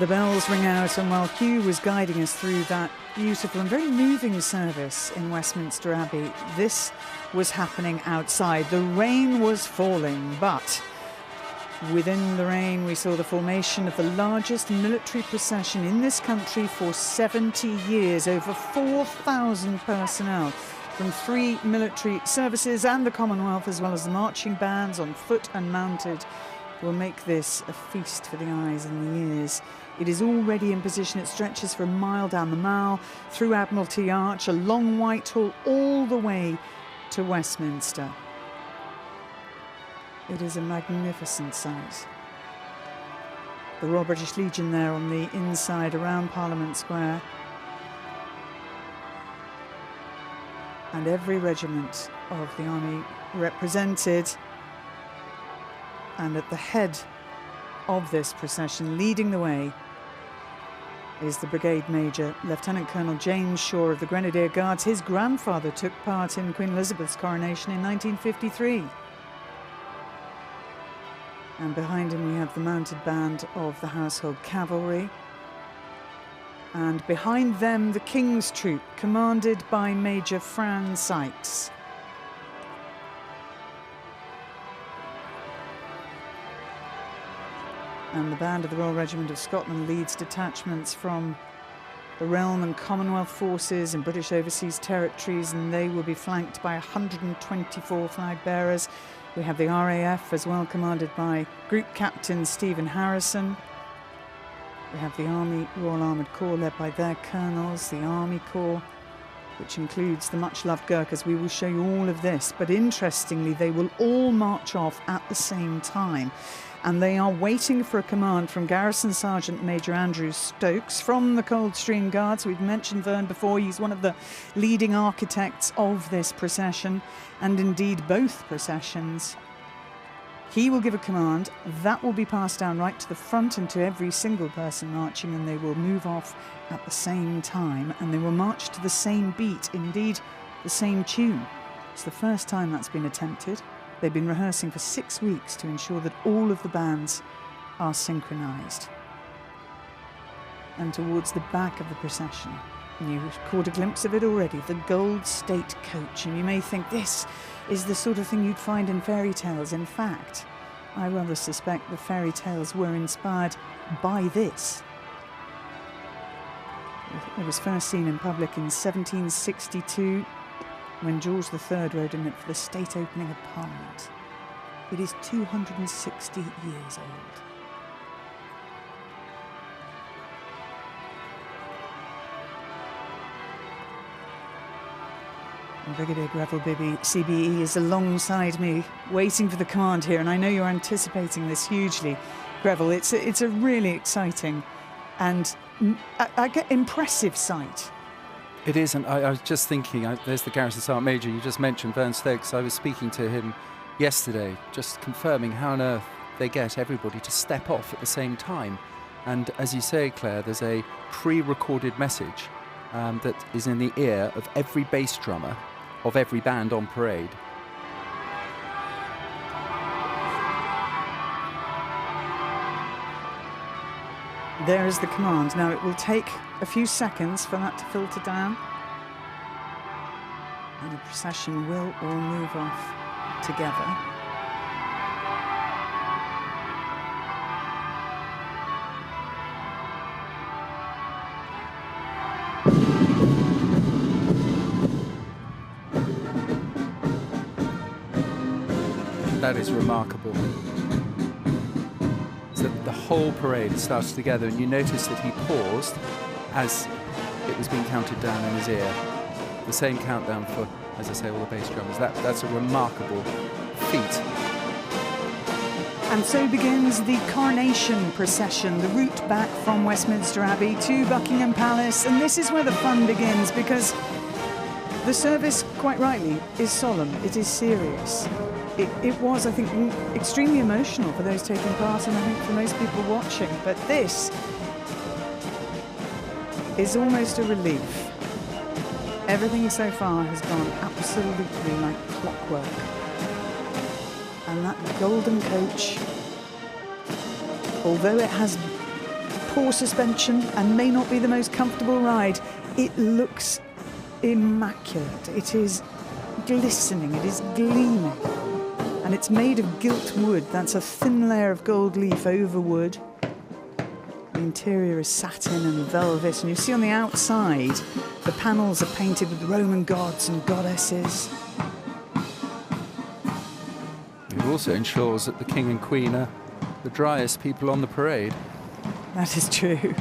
The bells ring out, and while Hugh was guiding us through that beautiful and very moving service in Westminster Abbey, this was happening outside. The rain was falling, but within the rain we saw the formation of the largest military procession in this country for 70 years. Over 4,000 personnel from 3 military services and the Commonwealth, as well as the marching bands on foot and mounted, will make this a feast for the eyes and the ears. It is already in position. It stretches for a mile down the Mall, through Admiralty Arch, along Whitehall, all the way to Westminster. It is a magnificent sight. The Royal British Legion there on the inside around Parliament Square. And every regiment of the army represented. And at the head of this procession, leading the way, is the Brigade Major, Lieutenant Colonel James Shaw of the Grenadier Guards. His grandfather took part in Queen Elizabeth's coronation in 1953. And behind him we have the mounted band of the Household Cavalry. And behind them the King's Troop, commanded by Major Fran Sykes. And the band of the Royal Regiment of Scotland leads detachments from the Realm and Commonwealth forces and British Overseas Territories, and they will be flanked by 124 flag bearers. We have the RAF as well, commanded by Group Captain Stephen Harrison. We have the Army Royal Armoured Corps led by their colonels, the Army Corps, which includes the much-loved Gurkhas. We will show you all of this, but interestingly, they will all march off at the same time. And they are waiting for a command from Garrison Sergeant Major Andrew Stokes from the Coldstream Guards. We've mentioned Vern before. He's one of the leading architects of this procession, and indeed both processions. He will give a command that will be passed down right to the front and to every single person marching, and they will move off at the same time, and they will march to the same beat, indeed the same tune. It's the first time that's been attempted. They've been rehearsing for 6 weeks to ensure that all of the bands are synchronised. And towards the back of the procession, and you've caught a glimpse of it already, the Gold State Coach. And you may think this is the sort of thing you'd find in fairy tales. In fact, I rather suspect the fairy tales were inspired by this. It was first seen in public in 1762, when George III rode in it for the state opening of Parliament. It is 260 years old. And Brigadier Greville Bibby, CBE, is alongside me, waiting for the command here, and I know you're anticipating this hugely. Greville, it's a really exciting and I get impressive sight. It is, and I was just thinking, there's the Garrison Sergeant Major, you just mentioned, Vern Stokes. I was speaking to him yesterday, just confirming how on earth they get everybody to step off at the same time. And as you say, Claire, there's a pre-recorded message that is in the ear of every bass drummer of every band on parade. There is the command. Now, it will take a few seconds for that to filter down, and the procession will all move off together. That is remarkable. So the whole parade starts together, and you notice that he paused as it was being counted down in his ear. The same countdown for, as I say, all the bass drummers. That's a remarkable feat. And so begins the Coronation Procession, the route back from Westminster Abbey to Buckingham Palace. And this is where the fun begins, because the service, quite rightly, is solemn. It is serious. It was, I think, extremely emotional for those taking part, and I think for most people watching. But this is almost a relief. Everything so far has gone absolutely like clockwork. And that golden coach, although it has poor suspension and may not be the most comfortable ride, it looks immaculate. It is glistening, it is gleaming, and it's made of gilt wood. That's a thin layer of gold leaf over wood. The interior is satin and velvet, and you see on the outside the panels are painted with Roman gods and goddesses. It also ensures that the King and Queen are the driest people on the parade. That is true.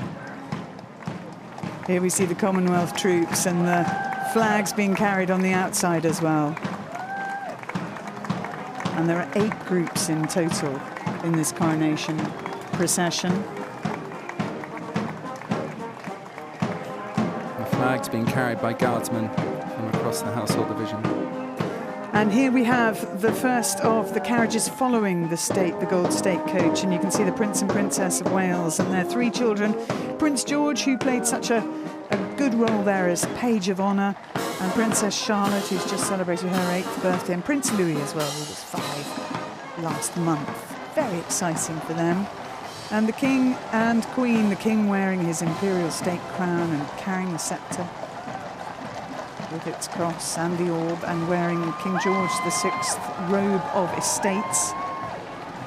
Here we see the Commonwealth troops and the flags being carried on the outside as well. And there are 8 groups in total in this coronation procession. The flag's being carried by guardsmen from across the household division. And here we have the first of the carriages following the gold state coach, and you can see the Prince and Princess of Wales and their 3 children. Prince George, who played such a good role there as Page of Honour, and Princess Charlotte, who's just celebrated her 8th birthday, and Prince Louis as well, who was 5 last month. Very exciting for them. And the King and Queen, the King wearing his imperial state crown and carrying the sceptre with its cross and the orb, and wearing King George VI's robe of estates,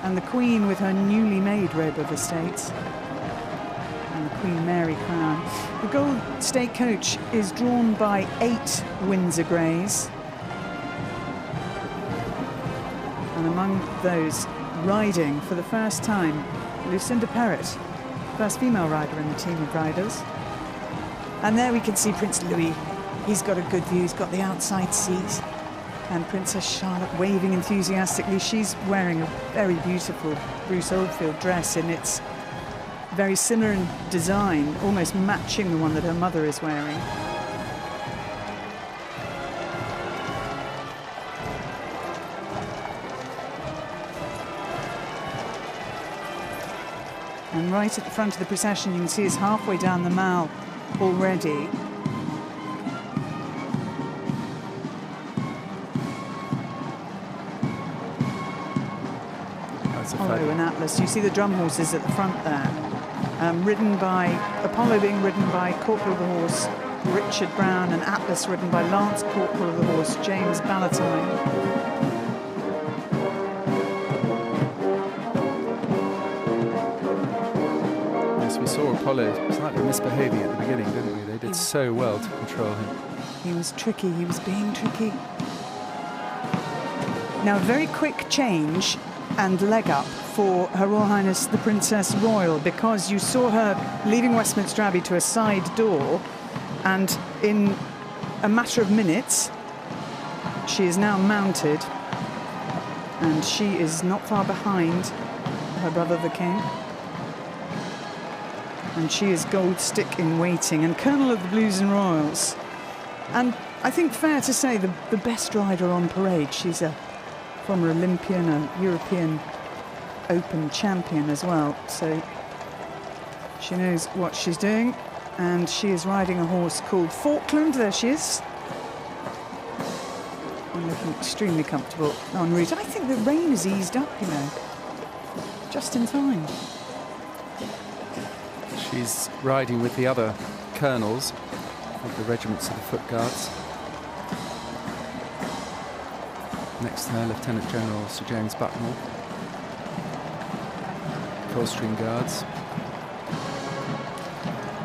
and the Queen with her newly made robe of estates, and the Queen Mary crown. The gold state coach is drawn by 8 Windsor Greys, and among those riding for the first time, Lucinda Perrott, first female rider in the team of riders. And there we can see Prince Louis. He's got a good view, he's got the outside seat. And Princess Charlotte waving enthusiastically. She's wearing a very beautiful Bruce Oldfield dress, and it's very similar in design, almost matching the one that her mother is wearing. And right at the front of the procession, you can see it's halfway down the Mall already. Apollo and Atlas. You see the drum horses at the front there, ridden by Apollo being ridden by Corporal of the Horse Richard Brown, and Atlas ridden by Lance Corporal of the Horse James Ballantyne. Yes, we saw Apollo slightly misbehaving at the beginning, didn't we? They did so well to control him. He was tricky, he was being tricky. Now, a very quick change and leg up for Her Royal Highness the Princess Royal, because you saw her leaving Westminster Abbey to a side door, and in a matter of minutes she is now mounted, and she is not far behind her brother the King, and she is gold stick in waiting and Colonel of the Blues and Royals, and I think fair to say the best rider on parade. She's a former Olympian, a European Open champion as well, so she knows what she's doing, and she is riding a horse called Falkland. There she is, and looking extremely comfortable en route. I think the rain has eased up, you know, just in time. She's riding with the other colonels of the regiments of the Foot Guards. Next to her, Lieutenant General Sir James Bucknell, Coldstream Guards.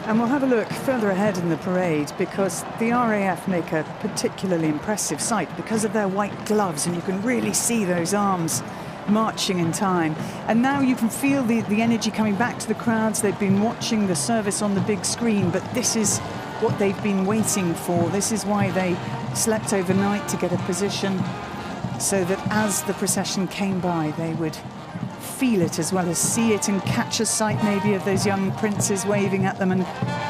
And we'll have a look further ahead in the parade, because the RAF make a particularly impressive sight because of their white gloves, and you can really see those arms marching in time. And now you can feel the energy coming back to the crowds. They've been watching the service on the big screen, but this is what they've been waiting for. This is why they slept overnight, to get a position, so that as the procession came by, they would feel it as well as see it, and catch a sight maybe of those young princes waving at them. And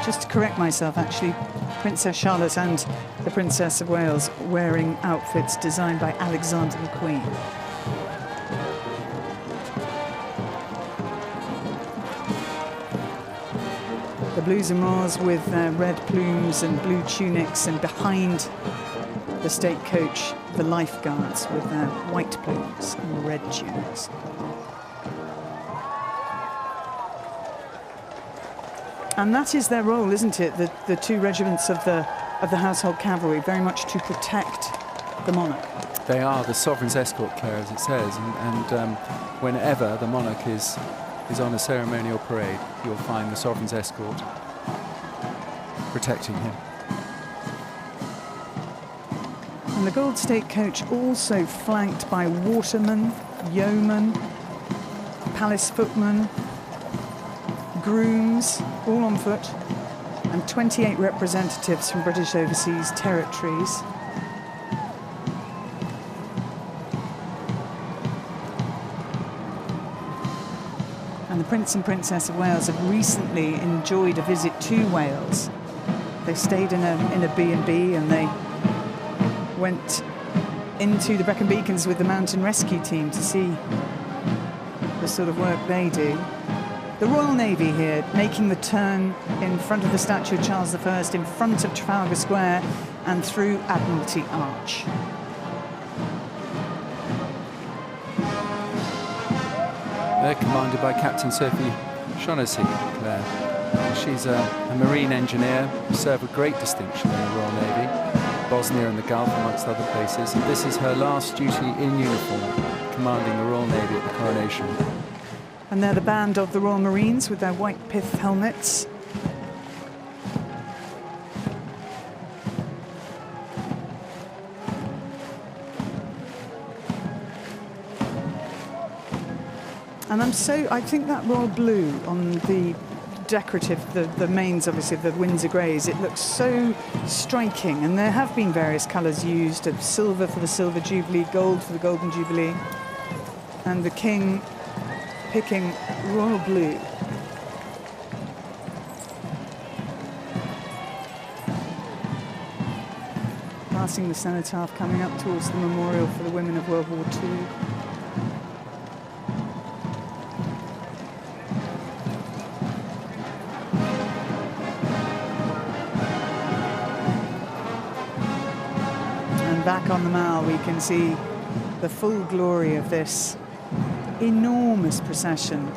just to correct myself, actually, Princess Charlotte and the Princess of Wales wearing outfits designed by Alexander McQueen. The Blues and Royals with their red plumes and blue tunics, and behind the state coach, the lifeguards with their white plumes and red tunics. And that is their role, isn't it? The two regiments of the household cavalry, very much to protect the monarch. They are the sovereign's escort, Claire, as it says, and whenever the monarch is on a ceremonial parade, you'll find the sovereign's escort protecting him. And the Gold State coach also flanked by watermen, yeomen, palace footmen, grooms, all on foot, and 28 representatives from British overseas territories. And the Prince and Princess of Wales have recently enjoyed a visit to Wales. They stayed in a B&B, and they went into the Brecon Beacons with the mountain rescue team to see the sort of work they do. The Royal Navy here making the turn in front of the statue of Charles I, in front of Trafalgar Square and through Admiralty Arch. They're commanded by Captain Sophie Shaughnessy, Claire. She's a marine engineer who served with great distinction in the Royal Navy, Bosnia and the Gulf, amongst other places. And this is her last duty in uniform, commanding the Royal Navy at the Coronation. And they're the band of the Royal Marines with their white pith helmets. And I think that royal blue on the decorative, the mains obviously of the Windsor Greys, it looks so striking. And there have been various colours used, of silver for the Silver Jubilee, gold for the Golden Jubilee, and the King picking royal blue. Passing the cenotaph, coming up towards the memorial for the women of World War II. And back on the Mall we can see the full glory of this enormous procession.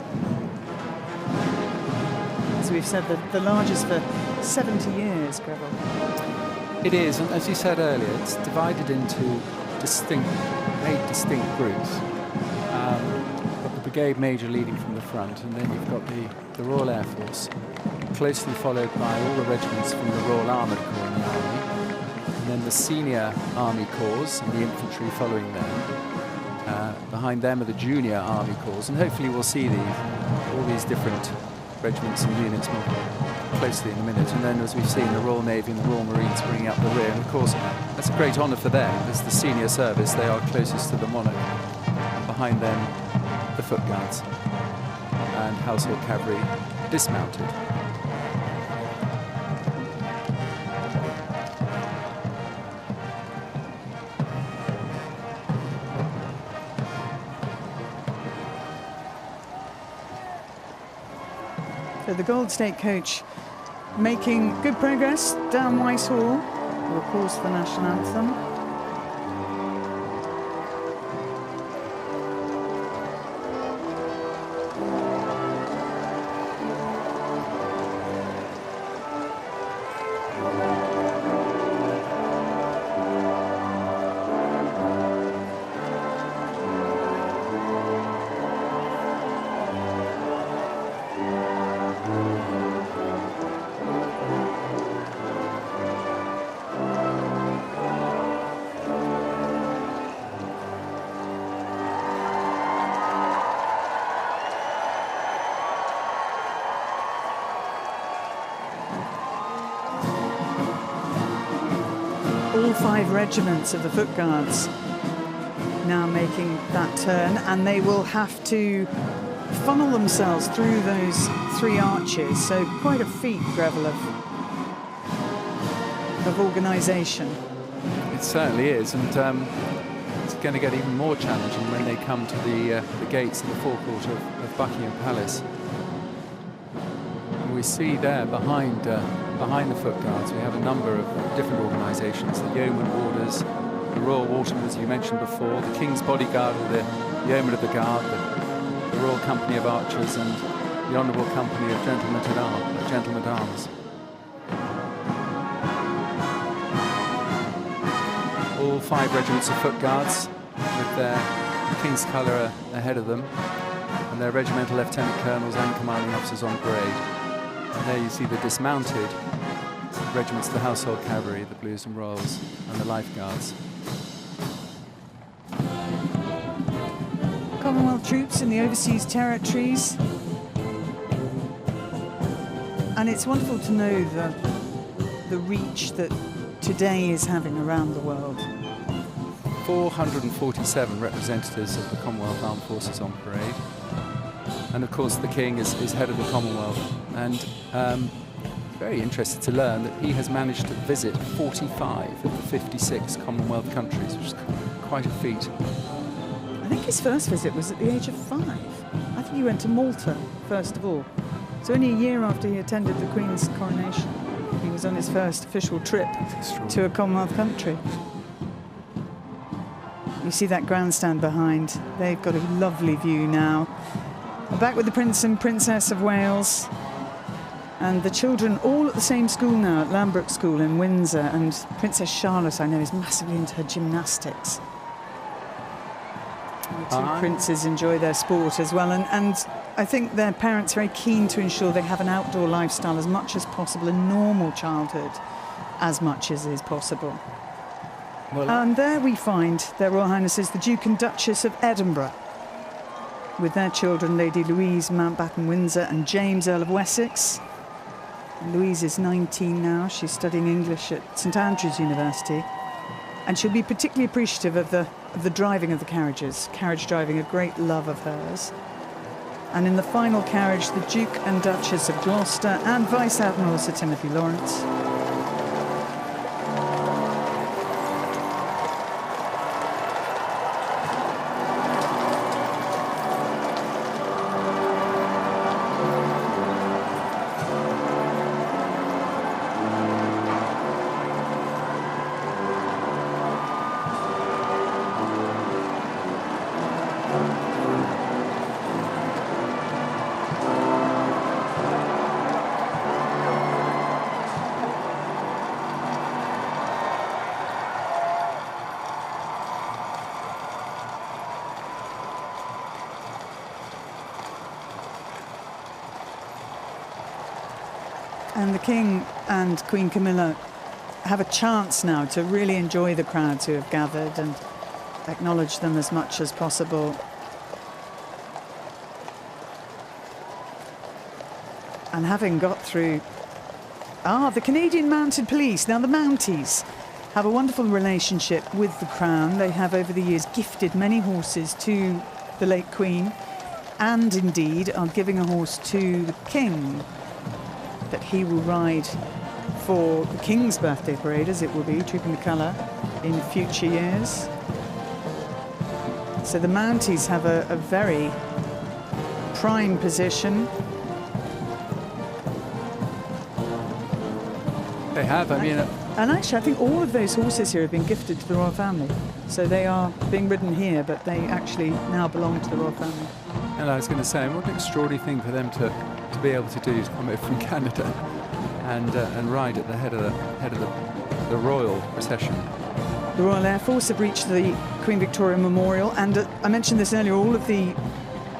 As we've said, the largest for 70 years, Greville. It is, and as you said earlier, it's divided into eight distinct groups. You've got the brigade major leading from the front, and then you've got the Royal Air Force, closely followed by all the regiments from the Royal Armoured Corps in the Army, and then the senior Army Corps and the infantry following them. Behind them are the junior Army Corps, and hopefully we'll see all these different regiments and units more closely in a minute. And then, as we've seen, the Royal Navy and the Royal Marines bringing up the rear. And of course, that's a great honour for them. As the senior service, they are closest to the monarch. Behind them, the Foot Guards and Household Cavalry dismounted. So the Gold State coach making good progress down Whitehall, with of course the national anthem. All 5 regiments of the Foot Guards now making that turn, and they will have to funnel themselves through those 3 arches. So quite a feat, Greville, of organisation. It certainly is, and it's going to get even more challenging when they come to the gates of the forecourt of Buckingham Palace. And we see there behind the Foot Guards, we have a number of different organisations: the Yeoman Warders, the Royal Watermen, as you mentioned before, the King's Bodyguard, or the Yeomen of the Guard, the Royal Company of Archers, and the the Honourable Company of Gentlemen at Arms. All 5 regiments of foot guards with their King's colour ahead of them, and their regimental lieutenant colonels and commanding officers on parade. And there you see the dismounted regiments of the Household Cavalry, the Blues and Royals, and the Life Guards. Commonwealth troops in the overseas territories. And it's wonderful to know the reach that today is having around the world. 447 representatives of the Commonwealth Armed Forces on parade. And of course the King is head of the Commonwealth. And very interested to learn that he has managed to visit 45 of the 56 Commonwealth countries, which is quite a feat. I think his first visit was at the age of 5. I think he went to Malta, first of all. So only a year after he attended the Queen's coronation, he was on his first official trip to a Commonwealth country. You see that grandstand behind. They've got a lovely view now. We're back with the Prince and Princess of Wales. And the children all at the same school now, at Lambrook School in Windsor. And Princess Charlotte, I know, is massively into her gymnastics. And the two princes enjoy their sport as well. And I think their parents are very keen to ensure they have an outdoor lifestyle as much as possible, a normal childhood as much as is possible. Well, and there we find their Royal Highnesses, the Duke and Duchess of Edinburgh, with their children, Lady Louise Mountbatten Windsor and James, Earl of Wessex. And Louise is 19 now. She's studying English at St Andrews University. And she'll be particularly appreciative of the driving of the carriages. Carriage driving, a great love of hers. And in the final carriage, the Duke and Duchess of Gloucester and Vice Admiral Sir Timothy Lawrence. And the King and Queen Camilla have a chance now to really enjoy the crowds who have gathered and acknowledge them as much as possible. And having got through... the Canadian Mounted Police. Now, the Mounties have a wonderful relationship with the Crown. They have, over the years, gifted many horses to the late Queen, and indeed are giving a horse to the King that he will ride for the King's birthday parade, as it will be, trooping the colour in future years. So the Mounties have a very prime position. They have, I mean... And actually, I think all of those horses here have been gifted to the royal family. So they are being ridden here, but they actually now belong to the royal family. And I was going to say, what an extraordinary thing for them to be able to do, to come over from Canada and ride at the head of the royal procession. The Royal Air Force have reached the Queen Victoria Memorial, and I mentioned this earlier, all of the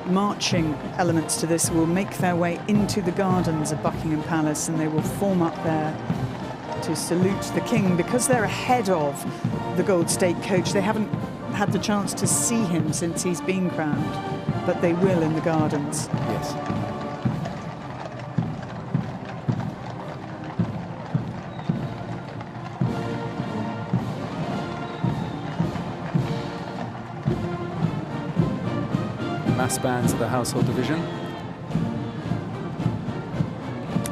marching elements to this will make their way into the gardens of Buckingham Palace, and they will form up there to salute the King. Because they're ahead of the Gold State coach, they haven't had the chance to see him since he's been crowned, but they will in the gardens. Yes. Mass bands of the Household Division.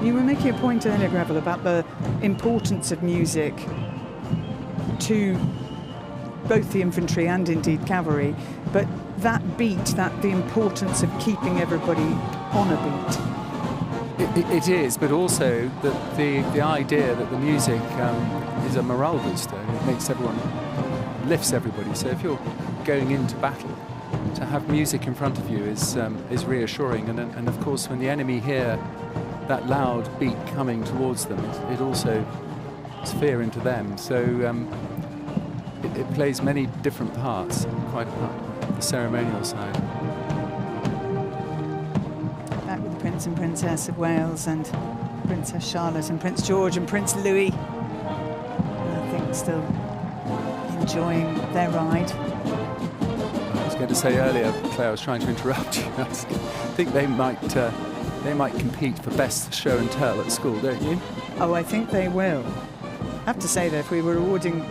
You were making a point earlier, Greville, about the importance of music to both the infantry and indeed cavalry, but that beat, the importance of keeping everybody on a beat. It is, but also the idea that the music is a morale booster. It makes everyone, lifts everybody. So if you're going into battle to have music in front of you is reassuring, and of course when the enemy hear that loud beat coming towards them, it also puts fear into them. So it plays many different parts, quite apart from the ceremonial side. Back with the Prince and Princess of Wales and Princess Charlotte and Prince George and Prince Louis. I think still enjoying their ride. I was going to say earlier, Claire, I was trying to interrupt you. I think they might compete for best show and tell at school, don't you? Oh, I think they will. I have to say that if we were awarding,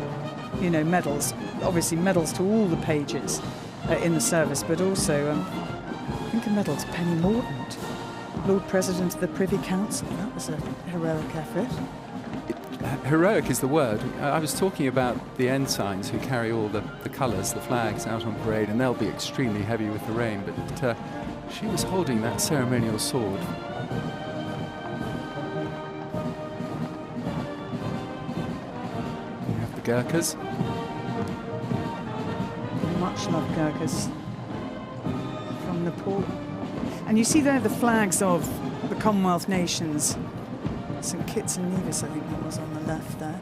medals, obviously medals to all the pages in the service, but also I think a medal to Penny Mordaunt, Lord President of the Privy Council. That was a heroic effort. Heroic is the word. I was talking about the ensigns who carry all the colours, the flags out on parade, and they'll be extremely heavy with the rain, but she was holding that ceremonial sword. We have the Gurkhas. Much loved Gurkhas from Nepal. And you see there the flags of the Commonwealth nations. St Kitts and Nevis, I think that was on the left there.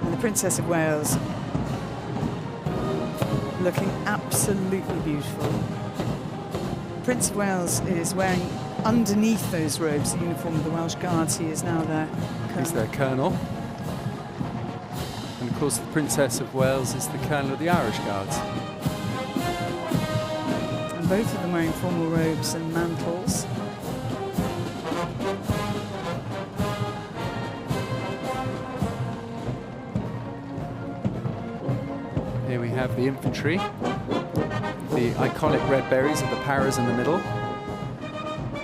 And the Princess of Wales looking absolutely beautiful. Prince of Wales is wearing underneath those robes the uniform of the Welsh Guards. He is now their colonel. He's their colonel. And of course the Princess of Wales is the colonel of the Irish Guards. And both of them wearing formal robes and mantles. Here we have the infantry, the iconic red berries of the paras in the middle.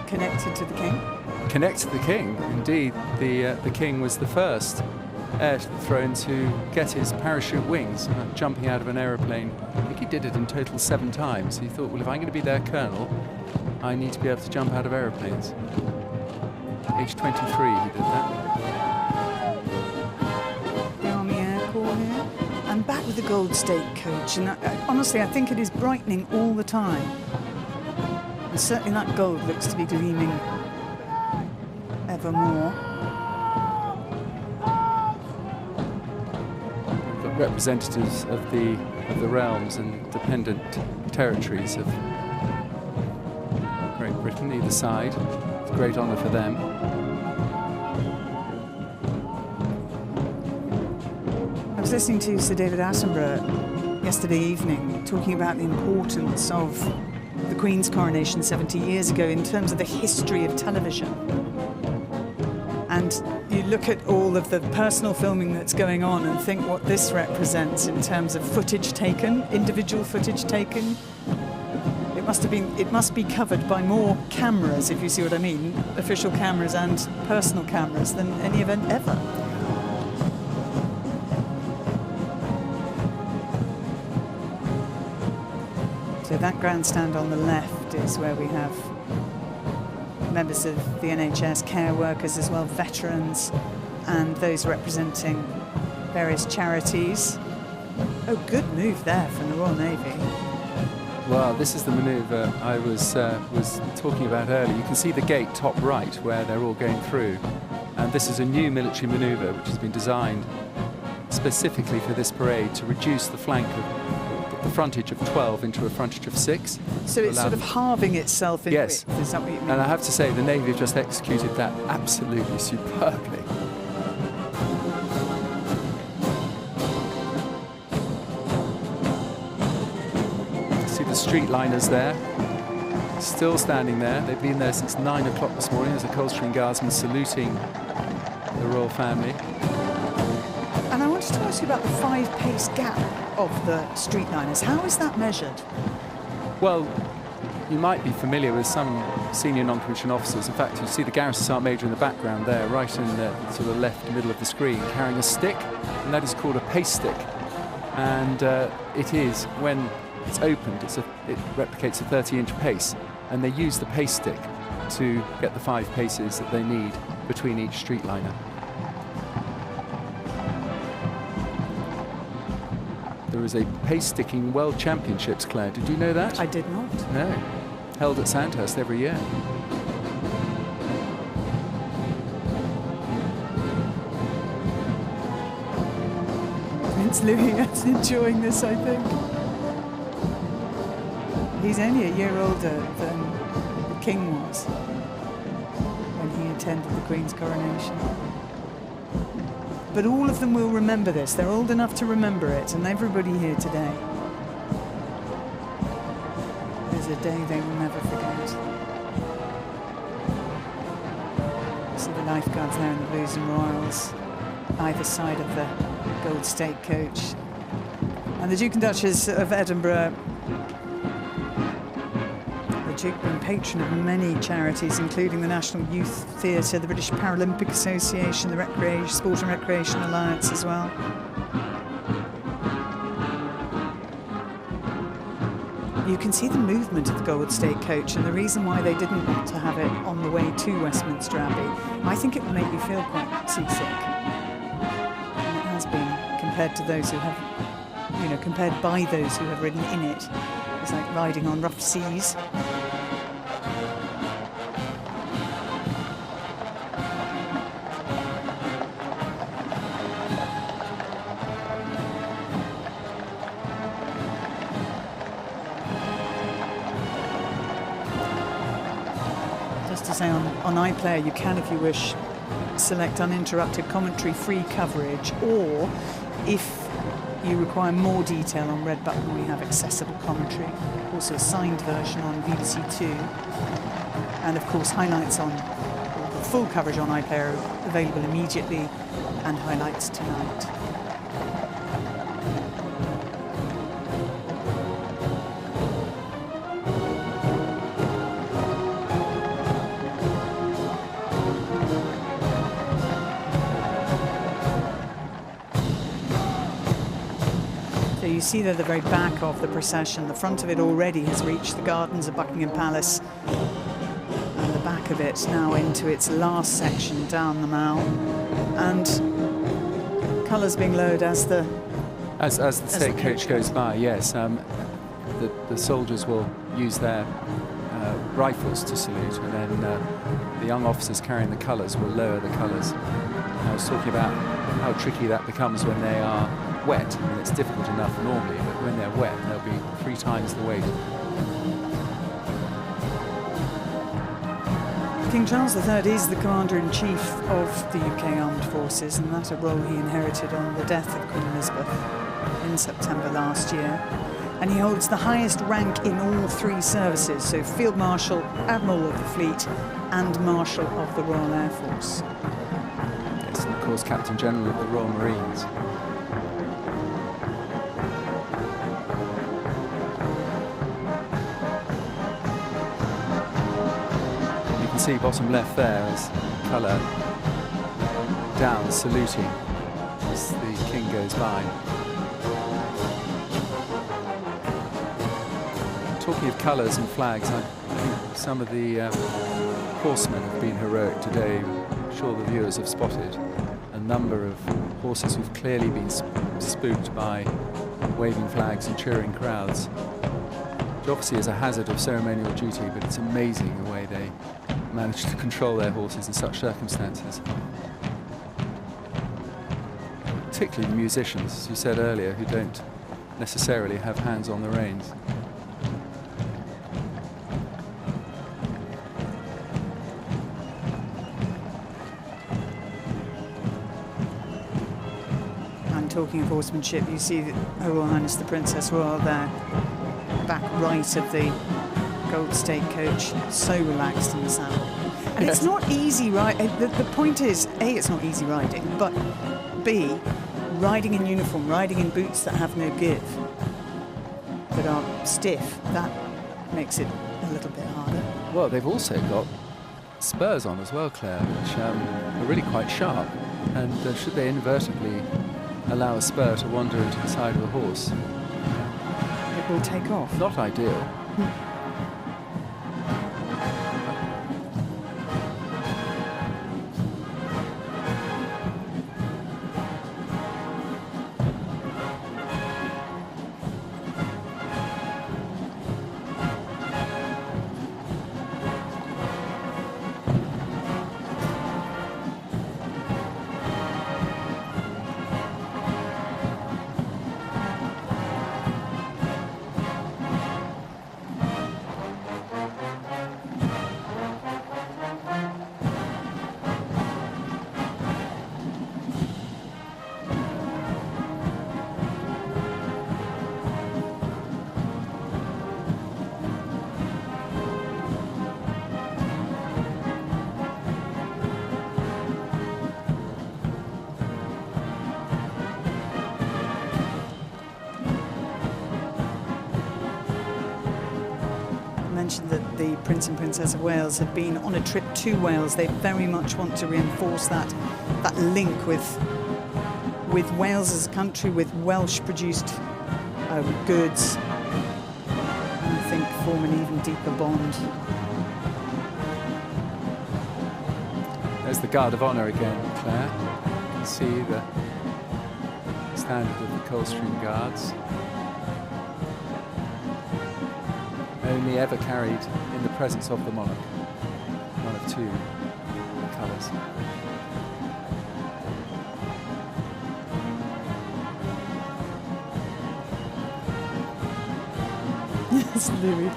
Connected to the king. Connected to the king, indeed. The king was the first heir to the throne to get his parachute wings, jumping out of an aeroplane. I think he did it in total 7 times. He thought, well, if I'm going to be their colonel, I need to be able to jump out of aeroplanes. Age 23, he did that. The Army Air Corps here. And back with the gold state coach. And honestly, I think it is brightening all the time. And certainly that gold looks to be gleaming ever more. We've got representatives of the realms and dependent territories of Great Britain, either side. It's a great honour for them. I was listening to Sir David Attenborough yesterday evening talking about the importance of the Queen's coronation 70 years ago in terms of the history of television. And you look at all of the personal filming that's going on and think what this represents in terms of footage taken, individual footage taken. It must be covered by more cameras, if you see what I mean, official cameras and personal cameras, than any event ever. So that grandstand on the left is where we have members of the NHS, care workers as well, veterans, and those representing various charities. Oh, good move there from the Royal Navy. Well, this is the manoeuvre I was talking about earlier. You can see the gate top right where they're all going through. And this is a new military manoeuvre which has been designed specifically for this parade to reduce the frontage of 12 into a frontage of 6. So it's sort of halving itself in width. Is that what you mean? And I have to say, the Navy have just executed that absolutely superbly. See the streetliners there, still standing there. They've been there since 9 o'clock this morning as a Coldstream Guardsman saluting the royal family. And I wanted to ask you about the 5-pace gap of the streetliners. How is that measured? Well, you might be familiar with some senior non-commissioned officers. In fact, you see the Garrison Sergeant Major in the background there, right in the sort of left middle of the screen, carrying a stick, and that is called a pace stick. And it is, when it's opened, it replicates a 30-inch pace, and they use the pace stick to get the 5 paces that they need between each streetliner. There is a pace-sticking World Championships, Claire. Did you know that? I did not. No. Held at Sandhurst every year. Prince Louis is enjoying this, I think. He's only a year older than the King was when he attended the Queen's coronation. But all of them will remember this. They're old enough to remember it, and everybody here today. There's a day they will never forget. See the lifeguards there in the blues and royals, either side of the gold state coach. And the Duke and Duchess of Edinburgh, the Duke being patron of many charities, including the National Youth Theatre, the British Paralympic Association, the Sport and Recreation Alliance as well. You can see the movement of the Gold State coach, and the reason why they didn't want to have it on the way to Westminster Abbey, I think it would make you feel quite seasick. And it has been, compared to those who have, you know, compared by those who have ridden in it. It's like riding on rough seas. Just to say, on iPlayer you can, if you wish, select uninterrupted commentary free coverage, or if you require more detail on Red Button, we have accessible commentary, also a signed version on BBC Two, and of course highlights on, the full coverage on iPlayer available immediately, and highlights tonight. You see there the very back of the procession. The front of it already has reached the gardens of Buckingham Palace, and the back of it now into its last section down the Mall, and colours being lowered as the state coach goes by. Yes, the soldiers will use their rifles to salute, and then the young officers carrying the colours will lower the colours. I was talking about how tricky that becomes when they are wet. I mean, it's difficult enough normally, but when they're wet, they'll be 3 times the weight. King Charles III is the Commander-in-Chief of the UK Armed Forces, and that's a role he inherited on the death of Queen Elizabeth in September last year. And he holds the highest rank in all 3 services, so Field Marshal, Admiral of the Fleet, and Marshal of the Royal Air Force. Yes, and of course Captain General of the Royal Marines. See bottom left there is colour down saluting as the King goes by. Talking of colours and flags, I think some of the horsemen have been heroic today. I'm sure the viewers have spotted a number of horses who've clearly been spooked by waving flags and cheering crowds. Which obviously is a hazard of ceremonial duty, but it's amazing the way they manage to control their horses in such circumstances. Particularly the musicians, as you said earlier, who don't necessarily have hands on the reins. And talking of horsemanship, you see Her Royal Highness the Princess Royal there, back right of the Gold State coach, so relaxed in the saddle. And yes, it's not easy, right? The point is, A, it's not easy riding, but B, riding in uniform, riding in boots that have no give, that are stiff, that makes it a little bit harder. Well, they've also got spurs on as well, Claire, which are really quite sharp. And should they inadvertently allow a spur to wander into the side of a horse, it will take off. Not ideal. mentioned that the Prince and Princess of Wales have been on a trip to Wales. They very much want to reinforce that link with Wales as a country, with Welsh-produced goods, and I think form an even deeper bond. There's the Guard of Honour again, Claire. You can see the standard of the Coldstream Guards. Only ever carried in the presence of the monarch. One of two colours. Yes, Louis.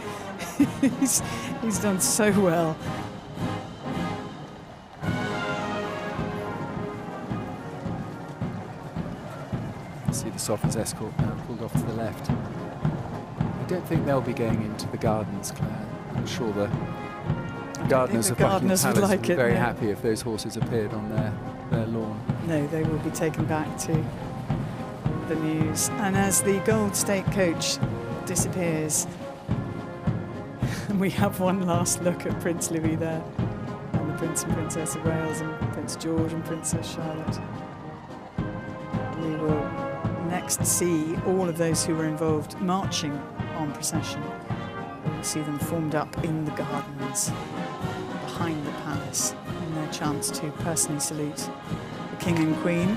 he's done so well. See the Sovereign's escort now pulled off to the left. I don't think they'll be going into the gardens, Claire. I'm sure the gardeners of Buckingham Palace would be very happy if those horses appeared on their lawn. No, they will be taken back to the Mews. And as the gold state coach disappears, and we have one last look at Prince Louis there, and the Prince and Princess of Wales, and Prince George and Princess Charlotte. We will next see all of those who were involved marching on procession. We'll see them formed up in the gardens behind the palace, in their chance to personally salute the King and Queen.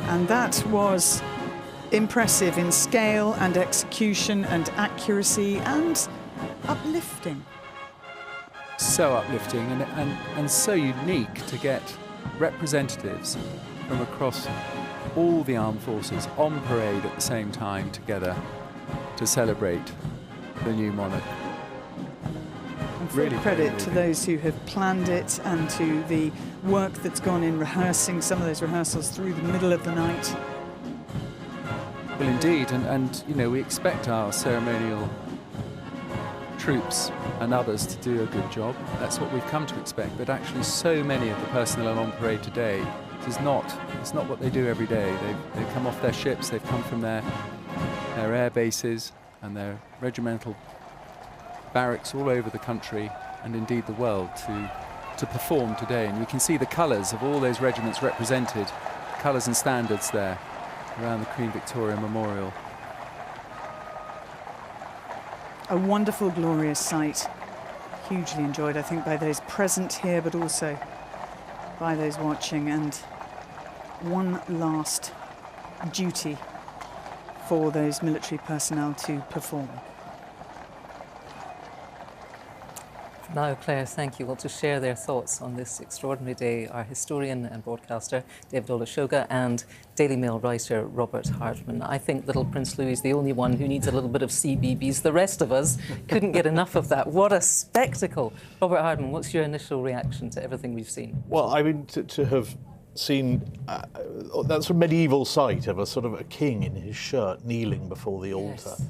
And that was impressive in scale and execution and accuracy and uplifting. So uplifting and so unique to get representatives from across all the armed forces on parade at the same time together to celebrate the new monarch. And full credit to those who have planned it and to the work that's gone in rehearsing some of those rehearsals through the middle of the night. Well, indeed, and you know, we expect our ceremonial troops and others to do a good job. That's what we've come to expect. But actually, so many of the personnel on parade today, it's not what they do every day. They've come off their ships, they've come from their air bases and their regimental barracks all over the country and indeed the world to perform today. And we can see the colours of all those regiments represented, colours and standards there around the Queen Victoria Memorial. A wonderful, glorious sight. Hugely enjoyed, I think, by those present here, but also by those watching. And one last duty for those military personnel to perform. Now, Claire, thank you. Well, to share their thoughts on this extraordinary day, our historian and broadcaster, David Olusoga, and Daily Mail writer, Robert Hardman. I think little Prince Louis is the only one who needs a little bit of CBeebies. The rest of us couldn't get enough of that. What a spectacle. Robert Hardman, what's your initial reaction to everything we've seen? Well, I mean, to have seen that sort of medieval sight of a sort of a king in his shirt kneeling before the altar. Yes.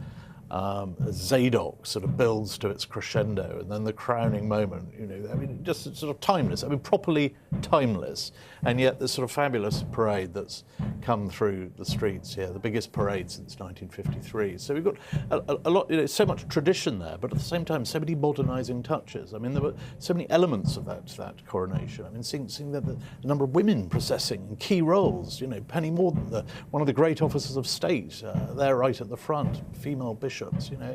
Zadok sort of builds to its crescendo, and then the crowning moment, you know, I mean, just sort of timeless, I mean, properly timeless, and yet this sort of fabulous parade that's come through the streets here, the biggest parade since 1953. So we've got a lot, you know, so much tradition there, but at the same time, so many modernising touches. I mean, there were so many elements of that coronation. I mean, seeing the number of women processing in key roles, you know, Penny Mordaunt, one of the great officers of state, there right at the front, female bishops. You know,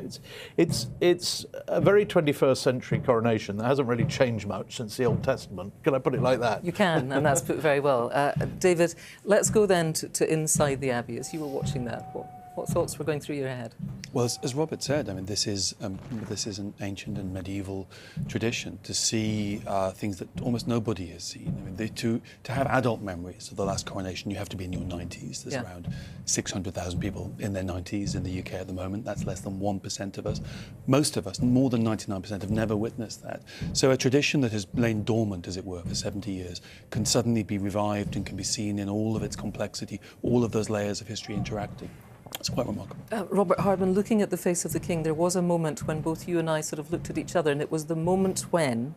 it's a very 21st century coronation that hasn't really changed much since the Old Testament. Can I put it like that? You can, and that's put very well. David, let's go then to inside the Abbey. As you were watching that, what thoughts were going through your head? Well, as Robert said, I mean, this is an ancient and medieval tradition to see things that almost nobody has seen. I mean, to have adult memories of the last coronation, you have to be in your 90s. There's around 600,000 people in their 90s in the UK at the moment. That's less than 1% of us. Most of us, more than 99%, have never witnessed that. So a tradition that has lain dormant, as it were, for 70 years can suddenly be revived and can be seen in all of its complexity, all of those layers of history interacting. It's quite remarkable. Robert Hardman, looking at the face of the King, there was a moment when both you and I sort of looked at each other, and it was the moment when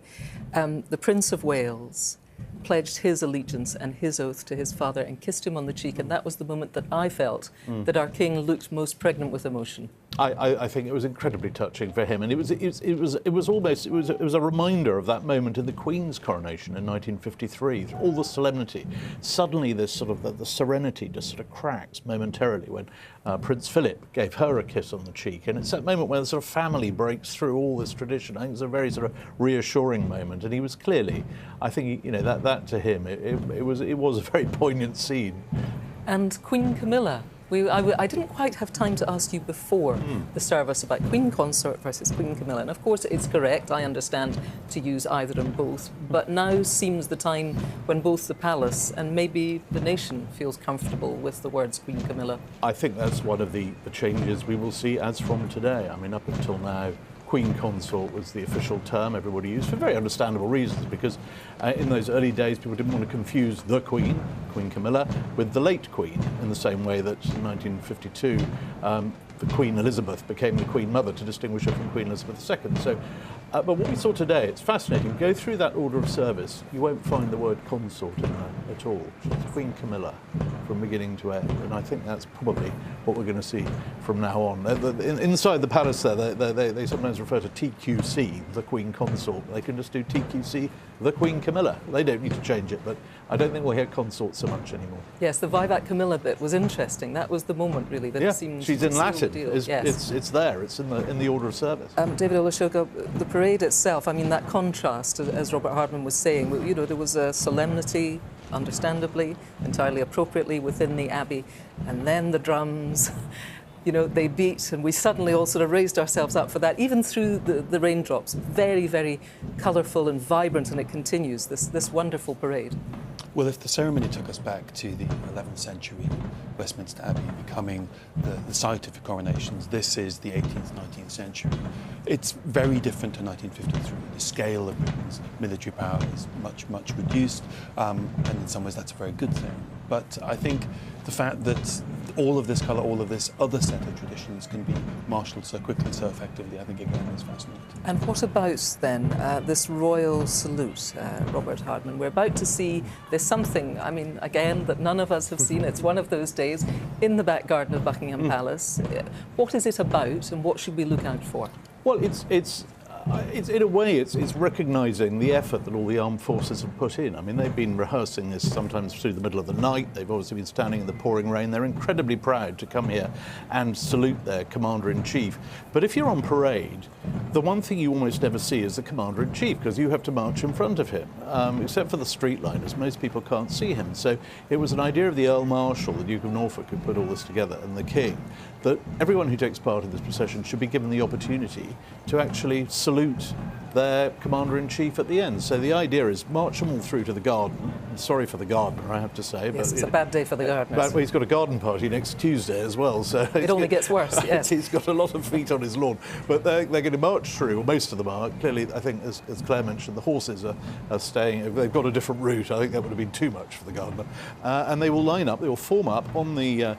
the Prince of Wales pledged his allegiance and his oath to his father and kissed him on the cheek. And that was the moment that I felt that our king looked most pregnant with emotion. I think it was incredibly touching for him, and it was a reminder of that moment in the Queen's coronation in 1953. All the solemnity, suddenly this sort of the serenity just sort of cracks momentarily when Prince Philip gave her a kiss on the cheek, and it's that moment where the sort of family breaks through all this tradition. I think it's a very sort of reassuring moment, and he was clearly, I think, that to him it was a very poignant scene. And Queen Camilla. I didn't quite have time to ask you before the service about Queen Consort versus Queen Camilla. And of course it's correct, I understand, to use either and both. But now seems the time when both the palace and maybe the nation feels comfortable with the words Queen Camilla. I think that's one of the changes we will see as from today. I mean, up until now, Queen Consort was the official term everybody used for very understandable reasons, because in those early days people didn't want to confuse the Queen, Queen Camilla, with the late Queen, in the same way that in 1952 the Queen Elizabeth became the Queen Mother to distinguish her from Queen Elizabeth II. So, but what we saw today, it's fascinating. Go through that order of service, you won't find the word consort in there at all. It's Queen Camilla from beginning to end, and I think that's probably what we're going to see from now on. Inside the palace there, they sometimes refer to TQC, the Queen Consort. They can just do TQC, the Queen Camilla. They don't need to change it, but I don't think we'll hear consort so much anymore. Yes, the Vivat Camilla bit was interesting. That was the moment, really, that it seemed she's in Latin. Yes. It's there. It's in the order of service. David Olusoga, the parade itself, I mean, that contrast, as Robert Hardman was saying, there was a solemnity, understandably, entirely appropriately within the Abbey, and then the drums, they beat, and we suddenly all sort of raised ourselves up for that, even through the raindrops. Very, very colourful and vibrant, and it continues, this wonderful parade. Well, if the ceremony took us back to the 11th century, Westminster Abbey becoming the site of coronations, this is the 18th, 19th century. It's very different to 1953. The scale of Britain's military power is much, much reduced, and in some ways that's a very good thing. But I think the fact that all of this colour, all of this other set of traditions can be marshalled so quickly, so effectively, I think again is fascinating. And what about then this royal salute, Robert Hardman? We're about to see there's something, I mean, again, that none of us have seen. It's one of those days in the back garden of Buckingham Palace. What is it about, and what should we look out for? Well, it's in a way, it's recognising the effort that all the armed forces have put in. I mean, they've been rehearsing this sometimes through the middle of the night. They've obviously been standing in the pouring rain. They're incredibly proud to come here and salute their Commander-in-Chief. But if you're on parade, the one thing you almost never see is the Commander-in-Chief, because you have to march in front of him, except for the streetliners. Most people can't see him. So it was an idea of the Earl Marshal, the Duke of Norfolk, who put all this together, and the King, that everyone who takes part in this procession should be given the opportunity to actually salute their Commander-in-Chief at the end. So the idea is march them all through to the garden. I'm sorry for the gardener, I have to say. Yes, but it's a bad day for the gardeners. Well, he's got a garden party next Tuesday as well. So it only gets worse, yes. He's got a lot of feet on his lawn. But they're going to march through, or most of them are. Clearly, I think, as Claire mentioned, the horses are staying. They've got a different route. I think that would have been too much for the gardener. And they will line up, they will form up on the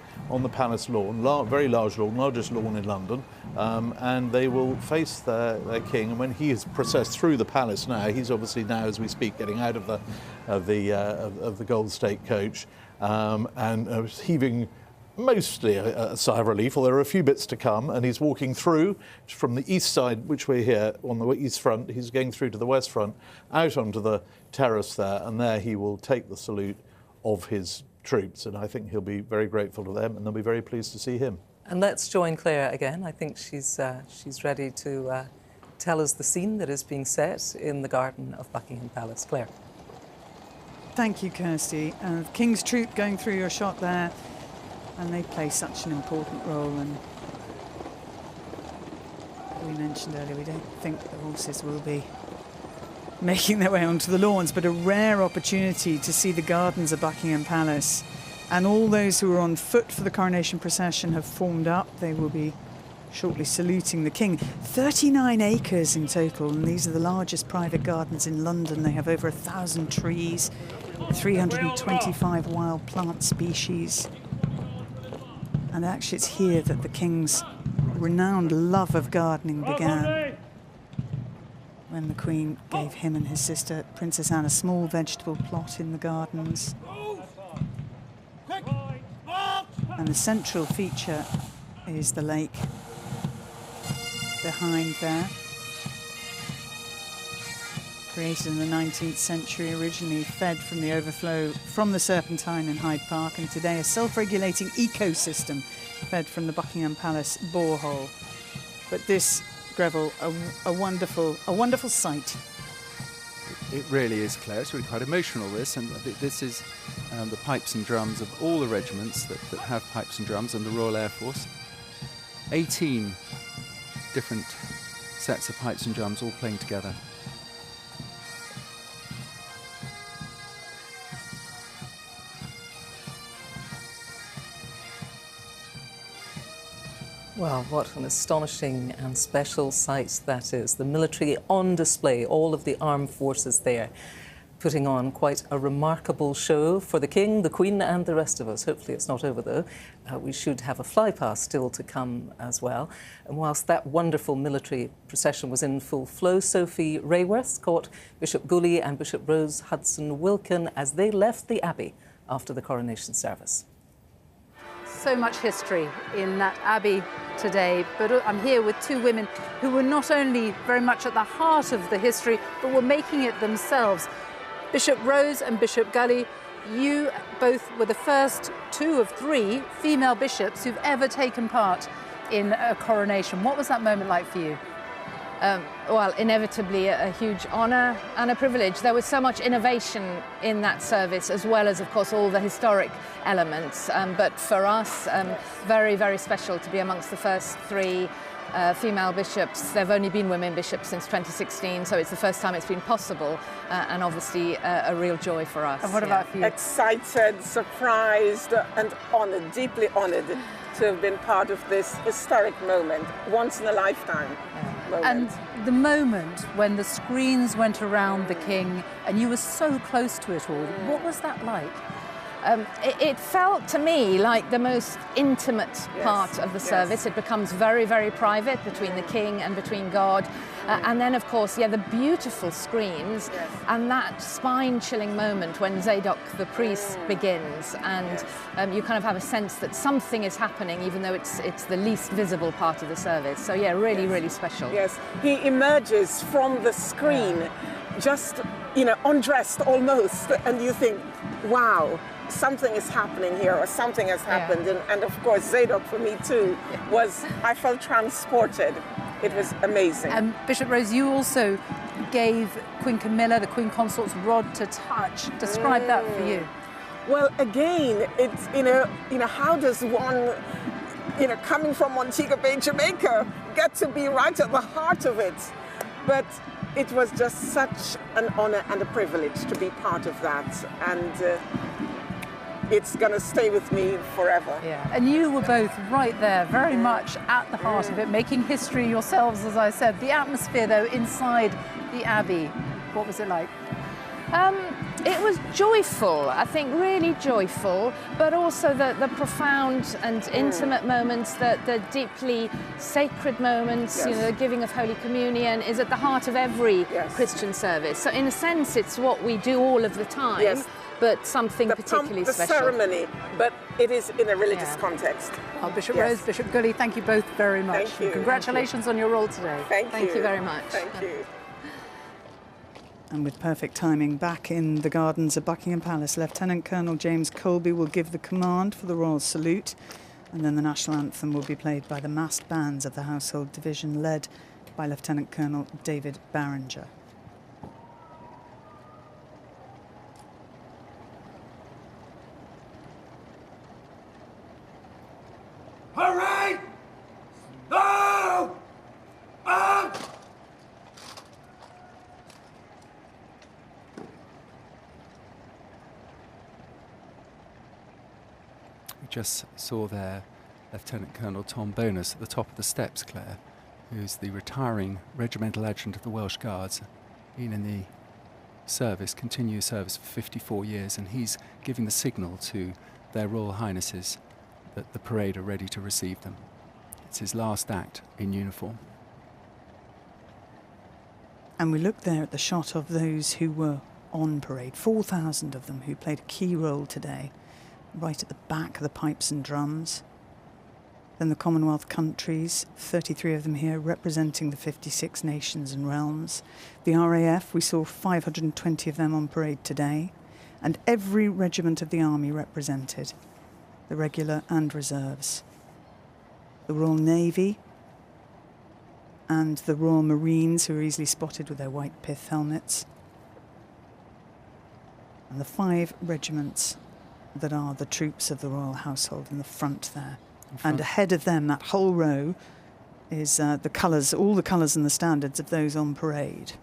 palace lawn, very large lawn, largest lawn in London, and they will face their king. And when he is processed through the palace now, he's obviously now, as we speak, getting out of the Gold State coach and heaving mostly a sigh of relief, although there are a few bits to come, and he's walking through from the east side, which we're here on the east front. He's going through to the west front, out onto the terrace there, and there he will take the salute of his troops, and I think he'll be very grateful to them, and they'll be very pleased to see him. And let's join Claire again. I think she's ready to tell us the scene that is being set in the garden of Buckingham Palace. Claire. Thank you, Kirsty. King's Troop going through your shot there, and they play such an important role. And we mentioned earlier, we don't think the horses will be making their way onto the lawns, but a rare opportunity to see the gardens of Buckingham Palace. And all those who are on foot for the coronation procession have formed up. They will be shortly saluting the King. 39 acres in total, and these are the largest private gardens in London. They have over 1,000 trees, 325 wild plant species. And actually it's here that the King's renowned love of gardening began. when the Queen gave him and his sister Princess Anne a small vegetable plot in the gardens. And the central feature is the lake behind there. Created in the 19th century, originally fed from the overflow from the Serpentine in Hyde Park, and today a self-regulating ecosystem fed from the Buckingham Palace borehole. But this, Greville, a wonderful sight. It really is, Claire. It's really quite emotional, this, and this is the pipes and drums of all the regiments that have pipes and drums and the Royal Air Force. 18 different sets of pipes and drums all playing together. Well, what an astonishing and special sight that is. The military on display, all of the armed forces there, putting on quite a remarkable show for the King, the Queen and the rest of us. Hopefully it's not over though. We should have a flypast still to come as well. And whilst that wonderful military procession was in full flow, Sophie Rayworth caught Bishop Gully and Bishop Rose Hudson Wilkin as they left the Abbey after the coronation service. So much history in that abbey today, but I'm here with two women who were not only very much at the heart of the history, but were making it themselves. Bishop Rose and Bishop Gully, you both were the first 2 of 3 female bishops who've ever taken part in a coronation. What was that moment like for you? Well, inevitably a huge honour and a privilege. There was so much innovation in that service, as well as, of course, all the historic elements. But for us, very, very special to be amongst the first 3 female bishops. There have only been women bishops since 2016, so it's the first time it's been possible, and obviously a real joy for us. And what about for you? Excited, surprised, and honoured, deeply honoured to have been part of this historic moment, once in a lifetime. Moment. And the moment when the screens went around the King and you were so close to it all, what was that like? It felt to me like the most intimate part of the service. It becomes very, very private between the King and between God. And then, of course, the beautiful screens and that spine-chilling moment when Zadok, the priest, begins. And you kind of have a sense that something is happening, even though it's the least visible part of the service. So, yeah, really, really special. Yes, he emerges from the screen, just, undressed almost, and you think, wow, something is happening here, or something has happened. And of course, Zadok for me too I felt transported. It was amazing. And Bishop Rose, you also gave Queen Camilla, the Queen Consort's rod to touch. Describe that for you. Well, again, it's, how does one, coming from Montego Bay, Jamaica, get to be right at the heart of it? But it was just such an honor and a privilege to be part of that. And it's going to stay with me forever. Yeah, and you were both right there, very much at the heart of it, making history yourselves, as I said. The atmosphere, though, inside the Abbey, what was it like? It was joyful, I think, really joyful, but also the profound and intimate moments, the deeply sacred moments, the giving of Holy Communion is at the heart of every Christian service. So in a sense, it's what we do all of the time, but something particularly special. The ceremony, but it is in a religious context. Well, Bishop Rose, Bishop Gully, thank you both very much. Thank you. Congratulations on your role today. Thank you very much. Thank you. And with perfect timing, back in the gardens of Buckingham Palace, Lieutenant Colonel James Colby will give the command for the Royal Salute, and then the national anthem will be played by the massed bands of the Household Division, led by Lieutenant Colonel David Barringer. All right! No! Up! We just saw there Lieutenant Colonel Tom Bonus at the top of the steps, Claire, who's the retiring regimental adjutant of the Welsh Guards, been in the service, continuous service for 54 years, and he's giving the signal to their Royal Highnesses that the parade are ready to receive them. It's his last act in uniform. And we look there at the shot of those who were on parade, 4,000 of them who played a key role today, right at the back of the pipes and drums. Then the Commonwealth countries, 33 of them here, representing the 56 nations and realms. The RAF, we saw 520 of them on parade today, and every regiment of the army represented, the regular and reserves. The Royal Navy and the Royal Marines, who are easily spotted with their white pith helmets, and the 5 regiments that are the troops of the royal household in the front there. And ahead of them, that whole row, is the colours, all the colours and the standards of those on parade.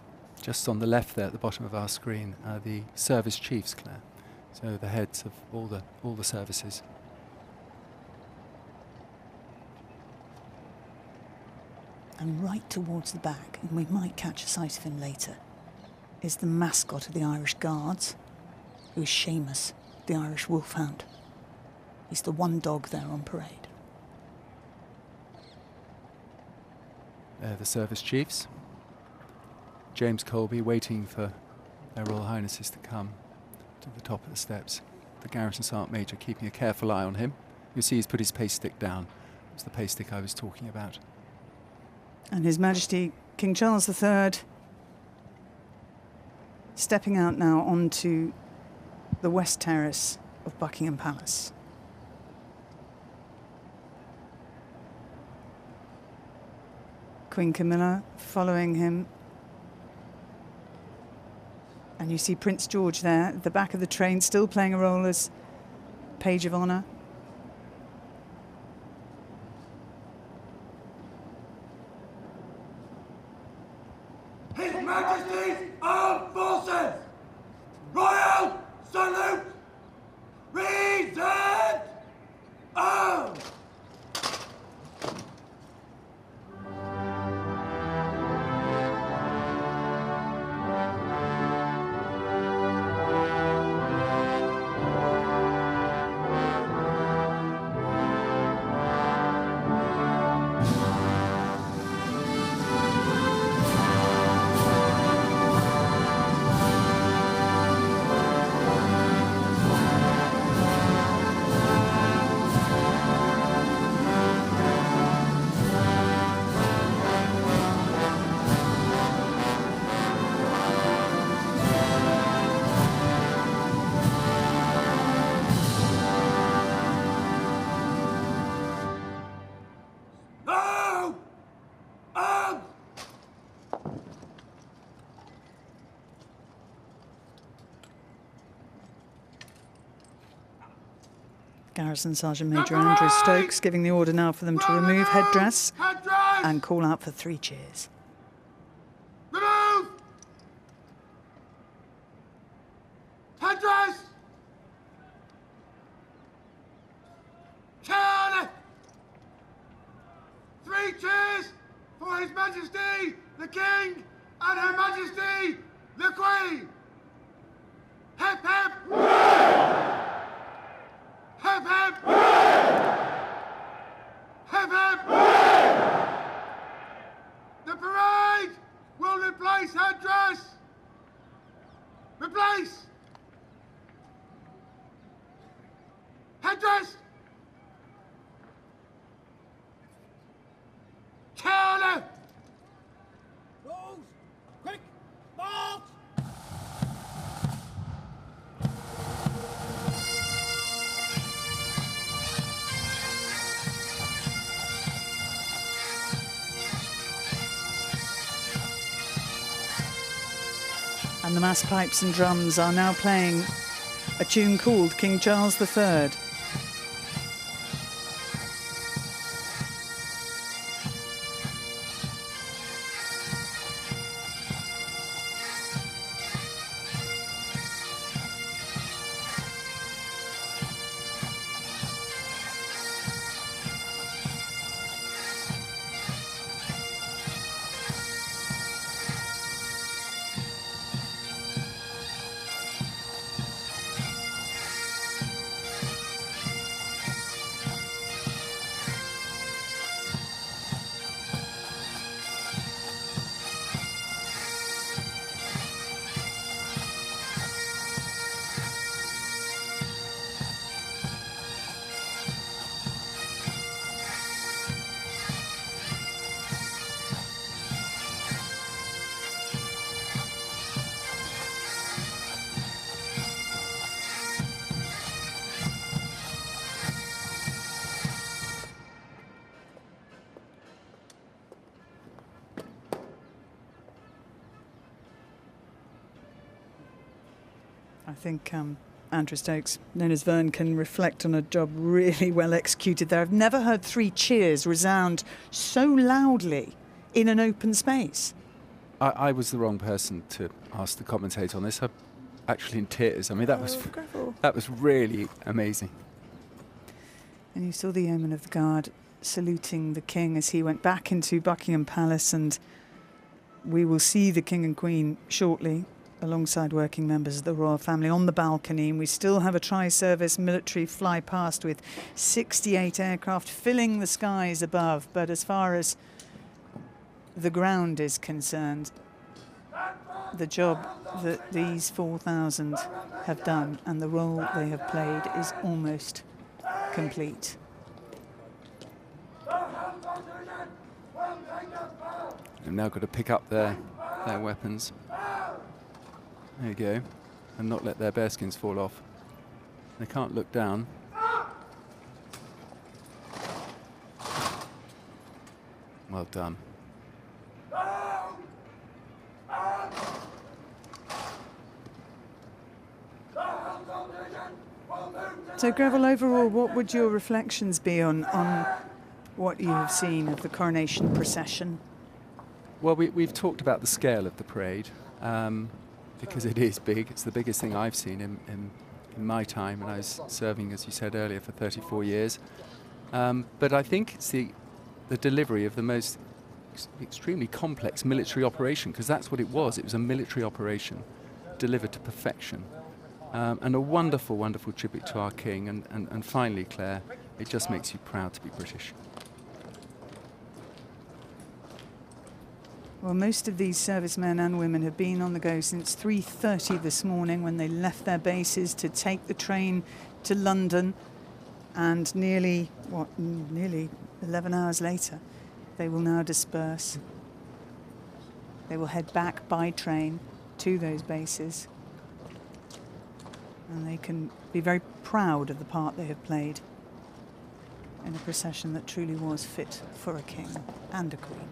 Just on the left there at the bottom of our screen are the service chiefs, Claire. So the heads of all the services. And right towards the back, and we might catch a sight of him later, is the mascot of the Irish Guards, who is Seamus, the Irish wolfhound. He's the one dog there on parade. They're the service chiefs. James Colby waiting for their Royal Highnesses to come to the top of the steps. The Garrison Sergeant Major keeping a careful eye on him. You see he's put his pace stick down. It's the pace stick I was talking about. And His Majesty King Charles III stepping out now onto the west terrace of Buckingham Palace. Queen Camilla following him. And you see Prince George there at the back of the train, still playing a role as Page of Honour. His Majesty's Armed Forces! Royal Salute! Present! Arms! Garrison Sergeant Major Andrew Stokes giving the order now for them to remove headdress and call out for 3 cheers. Remove! Headdress! Charlie! 3 cheers for His Majesty the King and Her Majesty the Queen! Hip hip! Hip hip! Hip hip! The parade will replace headdress! Replace! Headdress! Charlie! Rose! Quick! March! And the mass pipes and drums are now playing a tune called King Charles III. I think Andrew Stokes, known as Vern, can reflect on a job really well executed there. I've never heard 3 cheers resound so loudly in an open space. I was the wrong person to ask the commentator on this. I'm actually in tears. I mean, that was really amazing. And you saw the Yeoman of the Guard saluting the King as he went back into Buckingham Palace, and we will see the King and Queen shortly alongside working members of the royal family on the balcony, and we still have a tri-service military fly past with 68 aircraft filling the skies above. But as far as the ground is concerned, the job that these 4,000 have done and the role they have played is almost complete. They've now got to pick up their weapons. There you go. And not let their bearskins fall off. They can't look down. Well done. So, Greville, overall, what would your reflections be on what you have seen of the coronation procession? Well, we've talked about the scale of the parade, because it is big. It's the biggest thing I've seen in my time, and I was serving, as you said earlier, for 34 years. But I think it's the delivery of the most extremely complex military operation, because that's what it was. It was a military operation delivered to perfection. And a wonderful, wonderful tribute to our King. And finally, Claire, it just makes you proud to be British. Well, most of these servicemen and women have been on the go since 3:30 this morning, when they left their bases to take the train to London. And nearly 11 hours later, they will now disperse. They will head back by train to those bases. And they can be very proud of the part they have played in a procession that truly was fit for a king and a queen.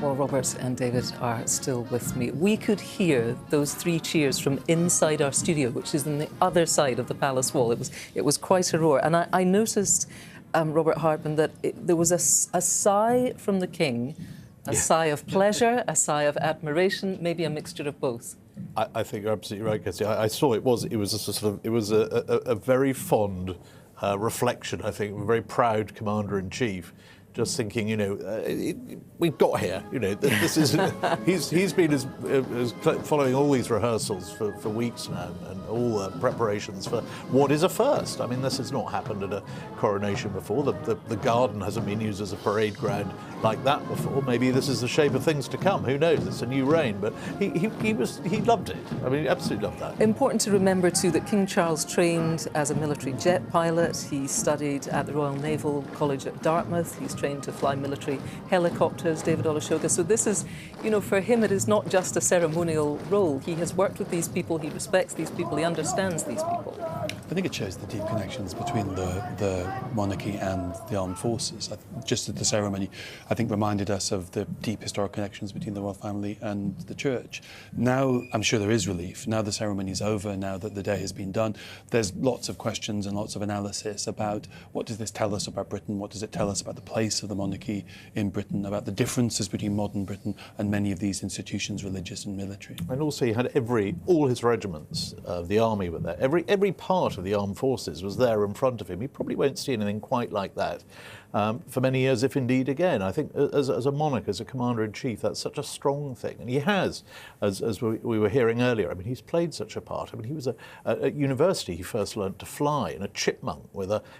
Well, Robert and David are still with me. We could hear those 3 cheers from inside our studio, which is on the other side of the palace wall. It was quite a roar. And I noticed, Robert Hardman, that there was a sigh from the King, a sigh of pleasure, a sigh of admiration, maybe a mixture of both. I think you're absolutely right, Kirsty. I saw it was a very fond reflection. I think, a very proud Commander-in-Chief. Just thinking, we've got here. This is he's been following all these rehearsals for weeks now, and all the preparations for what is a first. I mean, this has not happened at a coronation before. The garden hasn't been used as a parade ground like that before. Maybe this is the shape of things to come. Who knows? It's a new reign, but he loved it. I mean, he absolutely loved that. Important to remember too that King Charles trained as a military jet pilot. He studied at the Royal Naval College at Dartmouth. He's trained to fly military helicopters, David Olusoga. So this is, for him it is not just a ceremonial role. He has worked with these people, he respects these people, he understands these people. I think it shows the deep connections between the monarchy and the armed forces. Just at the ceremony, I think, reminded us of the deep historic connections between the royal family and the church. Now, I'm sure there is relief. Now the ceremony is over, now that the day has been done, there's lots of questions and lots of analysis about what does this tell us about Britain, what does it tell us about the place of the monarchy in Britain, about the differences between modern Britain and many of these institutions, religious and military. And also he had all his regiments of the army were there. Every part of the armed forces was there in front of him. He probably won't see anything quite like that for many years, if indeed again. I think as a monarch, as a commander-in-chief, that's such a strong thing. And he has, as we were hearing earlier, I mean, he's played such a part. I mean, he was at university, he first learnt to fly in a chipmunk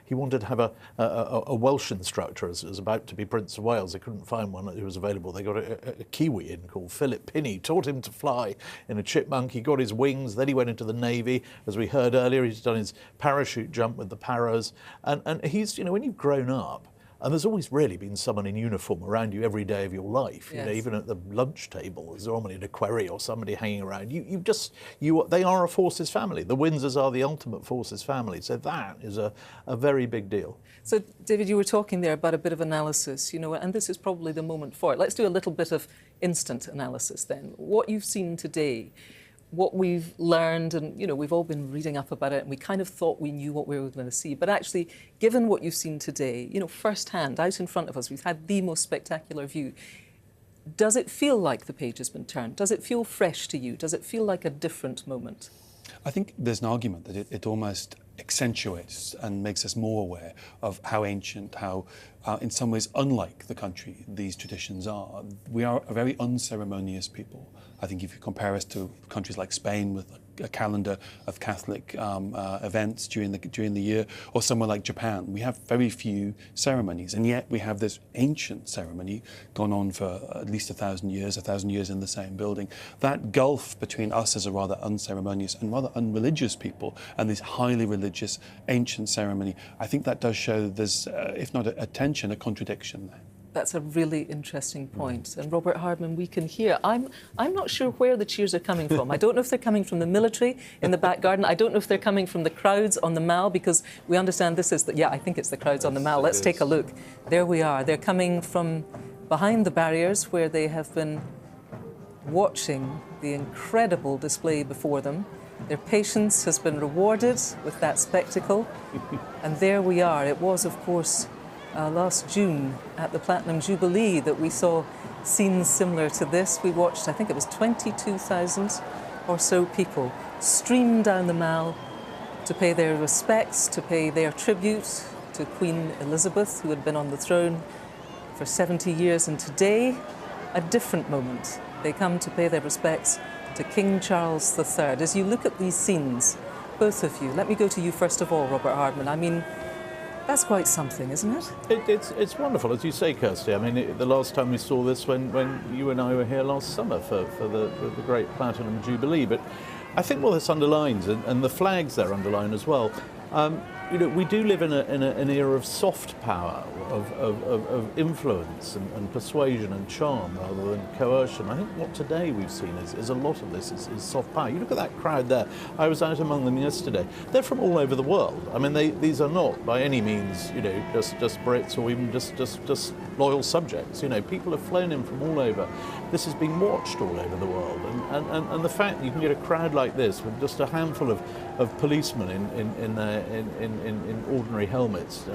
he wanted to have a Welsh instructor as a about to be Prince of Wales. They couldn't find one who was available. They got a Kiwi in called Philip Pinney, taught him to fly in a chipmunk. He got his wings, then he went into the Navy. As we heard earlier, he's done his parachute jump with the Paras. And he's, when you've grown up, and there's always really been someone in uniform around you every day of your life. Yes. Even at the lunch table, there's normally a query or somebody hanging around. They are a forces family. The Windsors are the ultimate forces family. So that is a very big deal. So, David, you were talking there about a bit of analysis, and this is probably the moment for it. Let's do a little bit of instant analysis then. What you've seen today, what we've learned, and we've all been reading up about it, and we kind of thought we knew what we were going to see. But actually, given what you've seen today, firsthand, out in front of us, we've had the most spectacular view. Does it feel like the page has been turned? Does it feel fresh to you? Does it feel like a different moment? I think there's an argument that it almost accentuates and makes us more aware of how ancient, how in some ways unlike the country these traditions are. We are a very unceremonious people. I think if you compare us to countries like Spain with a calendar of Catholic events during the year, or somewhere like Japan, we have very few ceremonies, and yet we have this ancient ceremony gone on for at least 1,000 years in the same building. That gulf between us as a rather unceremonious and rather unreligious people and this highly religious ancient ceremony, I think that does show there's, if not a tension, a contradiction there. That's a really interesting point. And Robert Hardman, we can hear. I'm not sure where the cheers are coming from. I don't know if they're coming from the military in the back garden. I don't know if they're coming from the crowds on the Mall, because we understand this is I think it's the crowds on the Mall. Let's take a look. There we are. They're coming from behind the barriers, where they have been watching the incredible display before them. Their patience has been rewarded with that spectacle. And there we are. It was, of course, last June at the Platinum Jubilee that we saw scenes similar to this. We watched, I think it was 22,000 or so people stream down the Mall to pay their respects, to pay their tribute to Queen Elizabeth, who had been on the throne for 70 years. And today, a different moment. They come to pay their respects to King Charles III. As you look at these scenes, both of you, let me go to you first of all, Robert Hardman. I mean, that's quite something, isn't it? It's wonderful, as you say, Kirsty. I mean, the last time we saw this when you and I were here last summer for the great Platinum Jubilee. But I think what this underlines, and the flags there underline as well, we do live in an era of soft power, of influence and persuasion and charm rather than coercion. I think what today we've seen is a lot of this is soft power. You look at that crowd there. I was out among them yesterday. They're from all over the world. I mean, these are not by any means, just Brits or even just loyal subjects. People have flown in from all over. This is being watched all over the world, and the fact that you can get a crowd like this with just a handful of policemen in ordinary helmets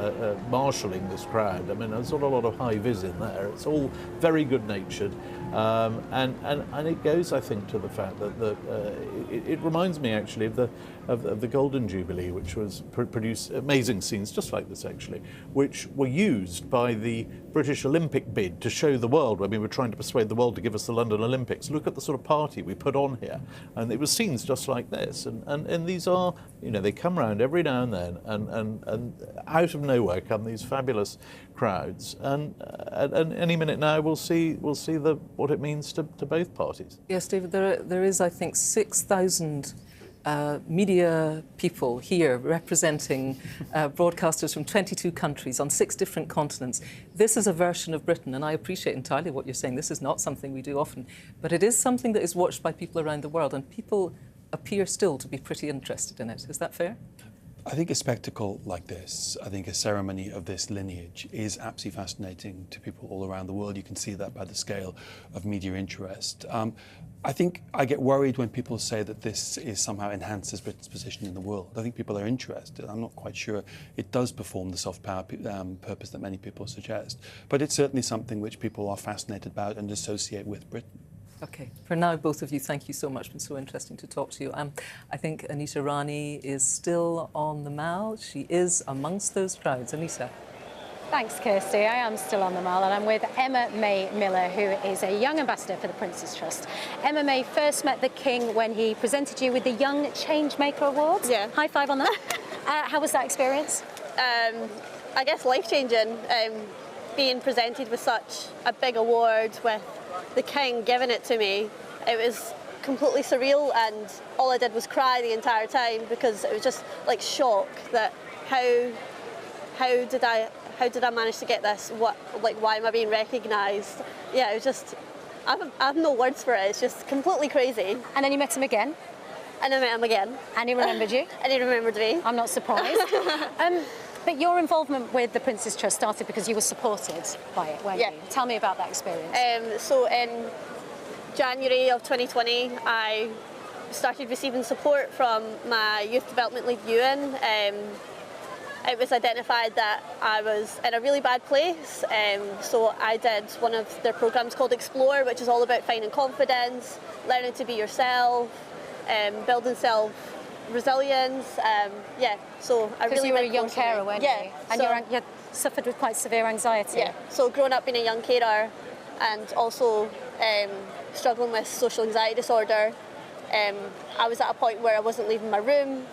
marshalling this crowd. I mean, there's not a lot of high vis in there. It's all very good-natured, and it goes, I think, to the fact that it reminds me actually of the Golden Jubilee, which was produced amazing scenes just like this actually, which were used by the British Olympic bid to show the world when we were trying to persuade the world to give us the London Olympics. Look at the sort of party we put on here, and it was scenes just like this. And these are, they come round every now and then, and out of nowhere come these fabulous crowds. And any minute now we'll see what it means to both parties. Yes, David. There is, I think, 6,000. Media people here representing broadcasters from 22 countries on 6 different continents. This is a version of Britain, and I appreciate entirely what you're saying. This is not something we do often, but it is something that is watched by people around the world, and people appear still to be pretty interested in it. Is that fair? I think a spectacle like this, I think a ceremony of this lineage is absolutely fascinating to people all around the world. You can see that by the scale of media interest. I think I get worried when people say that this is somehow enhances Britain's position in the world. I think people are interested. I'm not quite sure it does perform the soft power purpose that many people suggest. But it's certainly something which people are fascinated about and associate with Britain. Okay. For now, both of you, thank you so much. It's been so interesting to talk to you. I think Anita Rani is still on the Mall. She is amongst those crowds. Anita. Thanks, Kirsty. I am still on the Mall, and I'm with Emma May Miller, who is a young ambassador for the Prince's Trust. Emma May first met the King when he presented you with the Young Changemaker Awards. Yeah. High five on that. How was that experience? I guess life-changing. being presented with such a big award, with the King giving it to me, it was completely surreal, and all I did was cry the entire time, because it was just like shock that how did I manage to get this? Why am I being recognised? Yeah, it was just, I have no words for it. It's just completely crazy. And then you met him again? And I met him again. And he remembered you? And he remembered me. I'm not surprised. But your involvement with the Prince's Trust started because you were supported by it, weren't you? Tell me about that experience. So in January of 2020, I started receiving support from my Youth Development Lead Ewan. It was identified that I was in a really bad place, so I did one of their programmes called Explore, which is all about finding confidence, learning to be yourself, building self-resilience. So I really you were a young carer, weren't you? And so, you suffered with quite severe anxiety. Yeah, so growing up being a young carer and also struggling with social anxiety disorder, I was at a point where I wasn't leaving my room.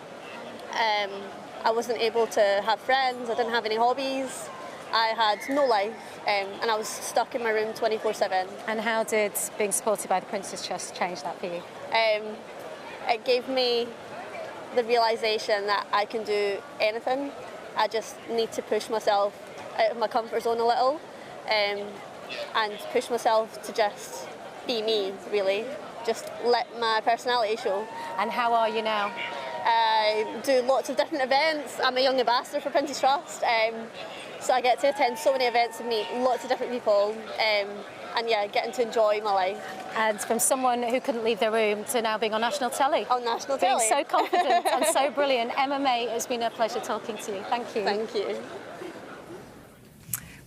I wasn't able to have friends, I didn't have any hobbies, I had no life, and I was stuck in my room 24/7. And how did being supported by the Prince's Trust change that for you? It gave me the realisation that I can do anything. I just need to push myself out of my comfort zone a little, and push myself to just be me, really. Just let my personality show. And how are you now? I do lots of different events. I'm a young ambassador for Prince's Trust, so I get to attend so many events and meet lots of different people, and getting to enjoy my life. And from someone who couldn't leave their room to now being on national telly. On national telly. Being so confident and so brilliant. Emma May, it's been a pleasure talking to you. Thank you. Thank you.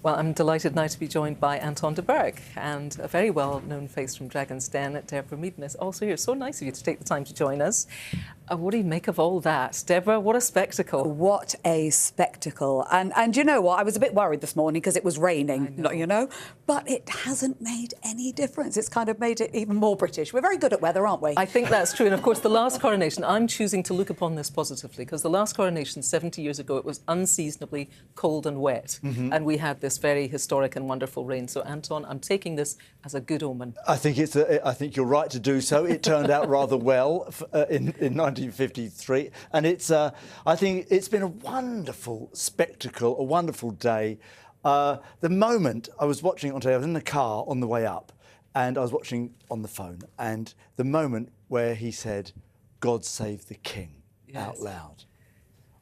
Well, I'm delighted now to be joined by Anton de Burgh, and a very well-known face from Dragon's Den, Deborah Meaden, is also here. So nice of you to take the time to join us. What do you make of all that? Deborah, what a spectacle. What a spectacle. And you know what? I was a bit worried this morning because it was raining, but it hasn't made any difference. It's kind of made it even more British. We're very good at weather, aren't we? I think that's true. And of course, the last coronation, I'm choosing to look upon this positively, because the last coronation 70 years ago, it was unseasonably cold and wet. And we had this very historic and wonderful rain. So, Anton, I'm taking this as a good omen. I think you're right to do so. It turned out rather well in 1953, and I think it's been a wonderful spectacle, a wonderful day. The moment I was watching it on TV, I was in the car on the way up, and I was watching on the phone, and the moment where he said, "God save the King," out loud.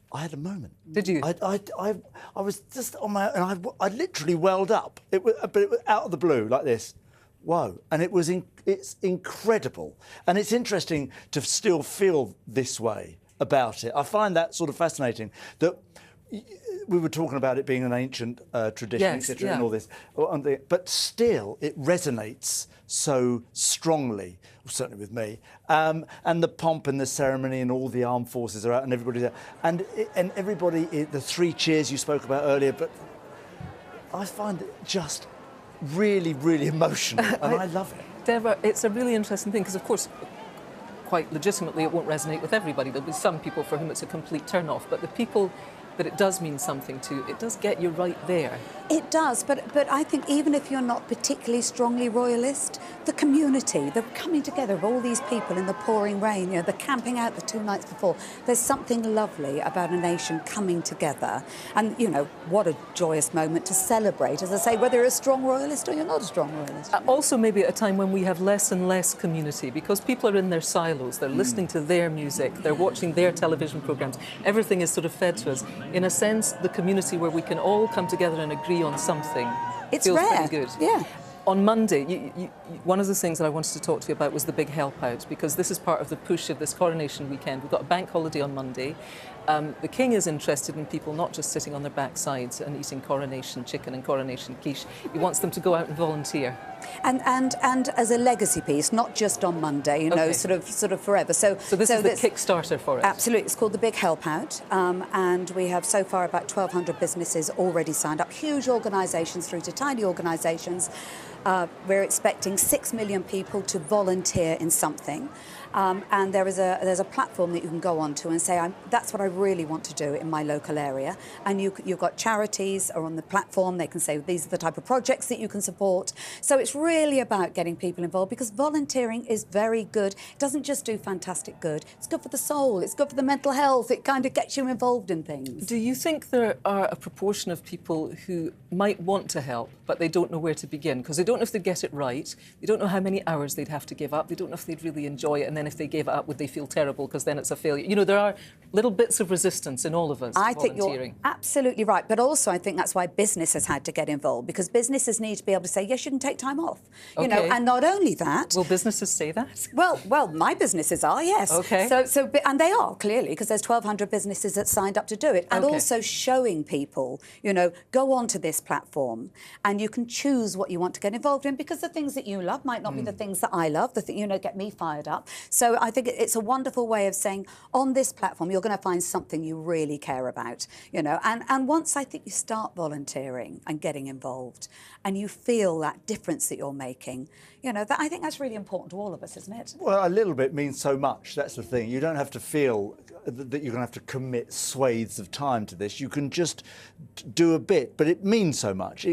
I had a moment. Did you? I was just on my own, and I literally welled up. But it was out of the blue like this. Whoa! And it's incredible, and it's interesting to still feel this way about it. I find that sort of fascinating. That we were talking about it being an ancient tradition, etc., and all this, but still it resonates so strongly, certainly with me. And the pomp and the ceremony and all the armed forces are out, and everybody's there, and everybody. The three cheers you spoke about earlier, but I find it just really, really emotional, and I love it. Deborah, it's a really interesting thing, because of course, quite legitimately, it won't resonate with everybody. There'll be some people for whom it's a complete turn-off, but the people that it does mean something to, it does get you right there. It does, but I think even if you're not particularly strongly royalist, the community, the coming together of all these people in the pouring rain, the camping out the 2 nights before, there's something lovely about a nation coming together. And, what a joyous moment to celebrate, as I say, whether you're a strong royalist or you're not a strong royalist. Also maybe at a time when we have less and less community, because people are in their silos, they're listening to their music, they're watching their television programmes, everything is sort of fed to us. In a sense, the community where we can all come together and agree on something feels pretty good. Yeah. On Monday, one of the things that I wanted to talk to you about was the big help out, because this is part of the push of this coronation weekend. We've got a bank holiday on Monday. The King is interested in people not just sitting on their backsides and eating coronation chicken and coronation quiche. He wants them to go out and volunteer. And as a legacy piece, not just on Monday, sort of forever. So this is the Kickstarter for it. Absolutely, it's called the Big Help Out, and we have so far about 1,200 businesses already signed up. Huge organisations through to tiny organisations. We're expecting 6 million people to volunteer in something. and there's a platform that you can go onto and say, that's what I really want to do in my local area. And you've got charities are on the platform. They can say these are the type of projects that you can support. So it's really about getting people involved, because volunteering is very good. It doesn't just do fantastic good. It's good for the soul. It's good for the mental health. It kind of gets you involved in things. Do you think there are a proportion of people who might want to help, but they don't know where to begin? Because they don't know if they get it right. They don't know how many hours they'd have to give up. They don't know if they'd really enjoy it. And then if they gave it up, would they feel terrible because then it's a failure? You know, there are little bits of resistance in all of us. I think you're absolutely right. But also, I think that's why business has had to get involved, because businesses need to be able to say, yes, you can take time off. You know, and not only that. Will businesses say that? Well, my businesses are, yes. Okay. And they are, clearly, because there's 1,200 businesses that signed up to do it. And also showing people, you know, go onto this platform and you can choose what you want to get involved in, because the things that you love might not be the things that I love, get me fired up. So I think it's a wonderful way of saying, on this platform, you're going to find something you really care about, you know. And once I think you start volunteering and getting involved and you feel that difference that you're making, you know, I think that's really important to all of us, isn't it? Well, a little bit means so much. That's the thing. You don't have to feel that you're going to have to commit swathes of time to this. You can just do a bit, but it means so much.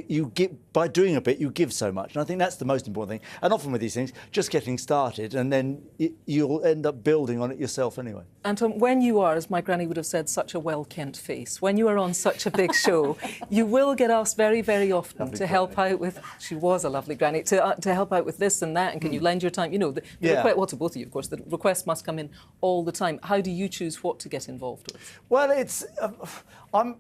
By doing a bit, you give so much. And I think that's the most important thing. And often with these things, just getting started, and then you'll end up building on it yourself anyway. Anton, when you are, as my granny would have said, such a well-kent face, when you are on such a big show, you will get asked very, very often to help out with, she was a lovely granny, to help out with this and that, and can you lend your time? You know, the request, well, to both of you, of course, the requests must come in all the time. How do you choose what to get involved with? Well, it's I'm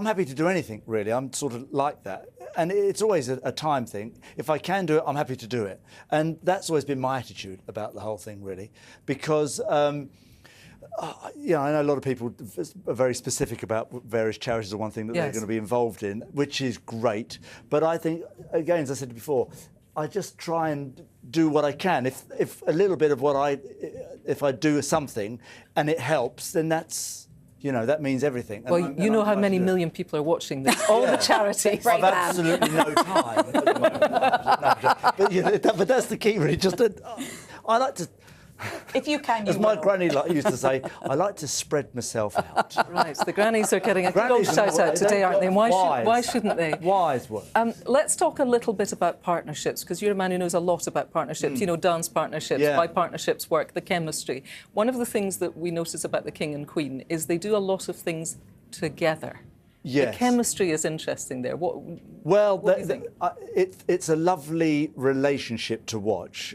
happy to do anything, really. I'm sort of like that, and it's always a time thing. If I can do it, I'm happy to do it, and that's always been my attitude about the whole thing, really, because. I know a lot of people are very specific about various charities or one thing that they're going to be involved in, which is great. But I think, again, as I said before, I just try and do what I can. If a little bit of if I do something and it helps, then that's, you know, that means everything. Well, you know how many million people are watching this. All the charities. I've absolutely no time at the moment. But that's the key, really. I like to. If you can, as my granny used to say, I like to spread myself out. Right, the grannies are getting a good old shout-out today, aren't they? Why shouldn't they? Wise work. Let's talk a little bit about partnerships, because you're a man who knows a lot about partnerships. You know, dance partnerships, why partnerships work, the chemistry. One of the things that we notice about the King and Queen is they do a lot of things together. Yes. The chemistry is interesting there. What do you think? It's a lovely relationship to watch.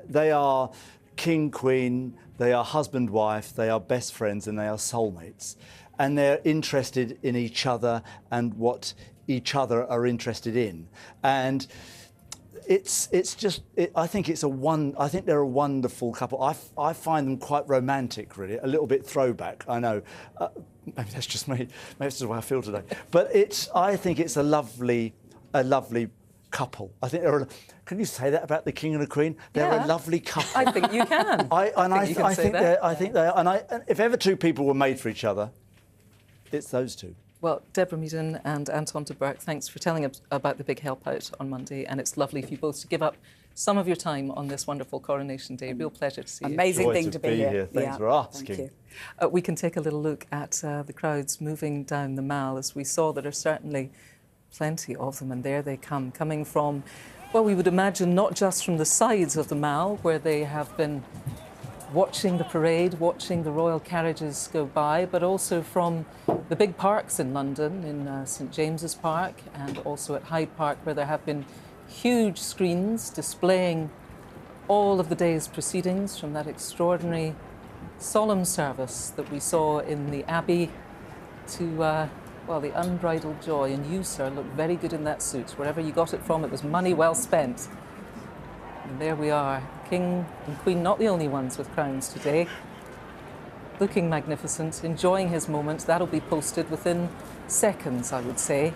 They are King, Queen, they are husband, wife, they are best friends, and they are soulmates. And they're interested in each other and what each other are interested in. And I think they're a wonderful couple. I find them quite romantic, really, a little bit throwback, I know. Maybe that's just me, maybe that's the way I feel today. But I think it's a lovely couple. I think can you say that about the King and the Queen? They're a lovely couple. I think you can. I think they are. And if ever two people were made for each other, it's those two. Well, Deborah Meaden and Anton de Burgh, thanks for telling us about the big help out on Monday, and it's lovely for you both to give up some of your time on this wonderful Coronation Day. Real pleasure to see you. Amazing thing to be here. Thanks for asking. Thank you. We can take a little look at the crowds moving down the Mall, as we saw there are certainly plenty of them, and there they come, coming from, well, we would imagine not just from the sides of the Mall, where they have been watching the parade, watching the royal carriages go by, but also from the big parks in London, in St James's Park, and also at Hyde Park, where there have been huge screens displaying all of the day's proceedings, from that extraordinary solemn service that we saw in the Abbey to well, the unbridled joy. And you, sir, look very good in that suit. Wherever you got it from, it was money well spent. And there we are, King and Queen, not the only ones with crowns today. Looking magnificent, enjoying his moment. That'll be posted within seconds, I would say,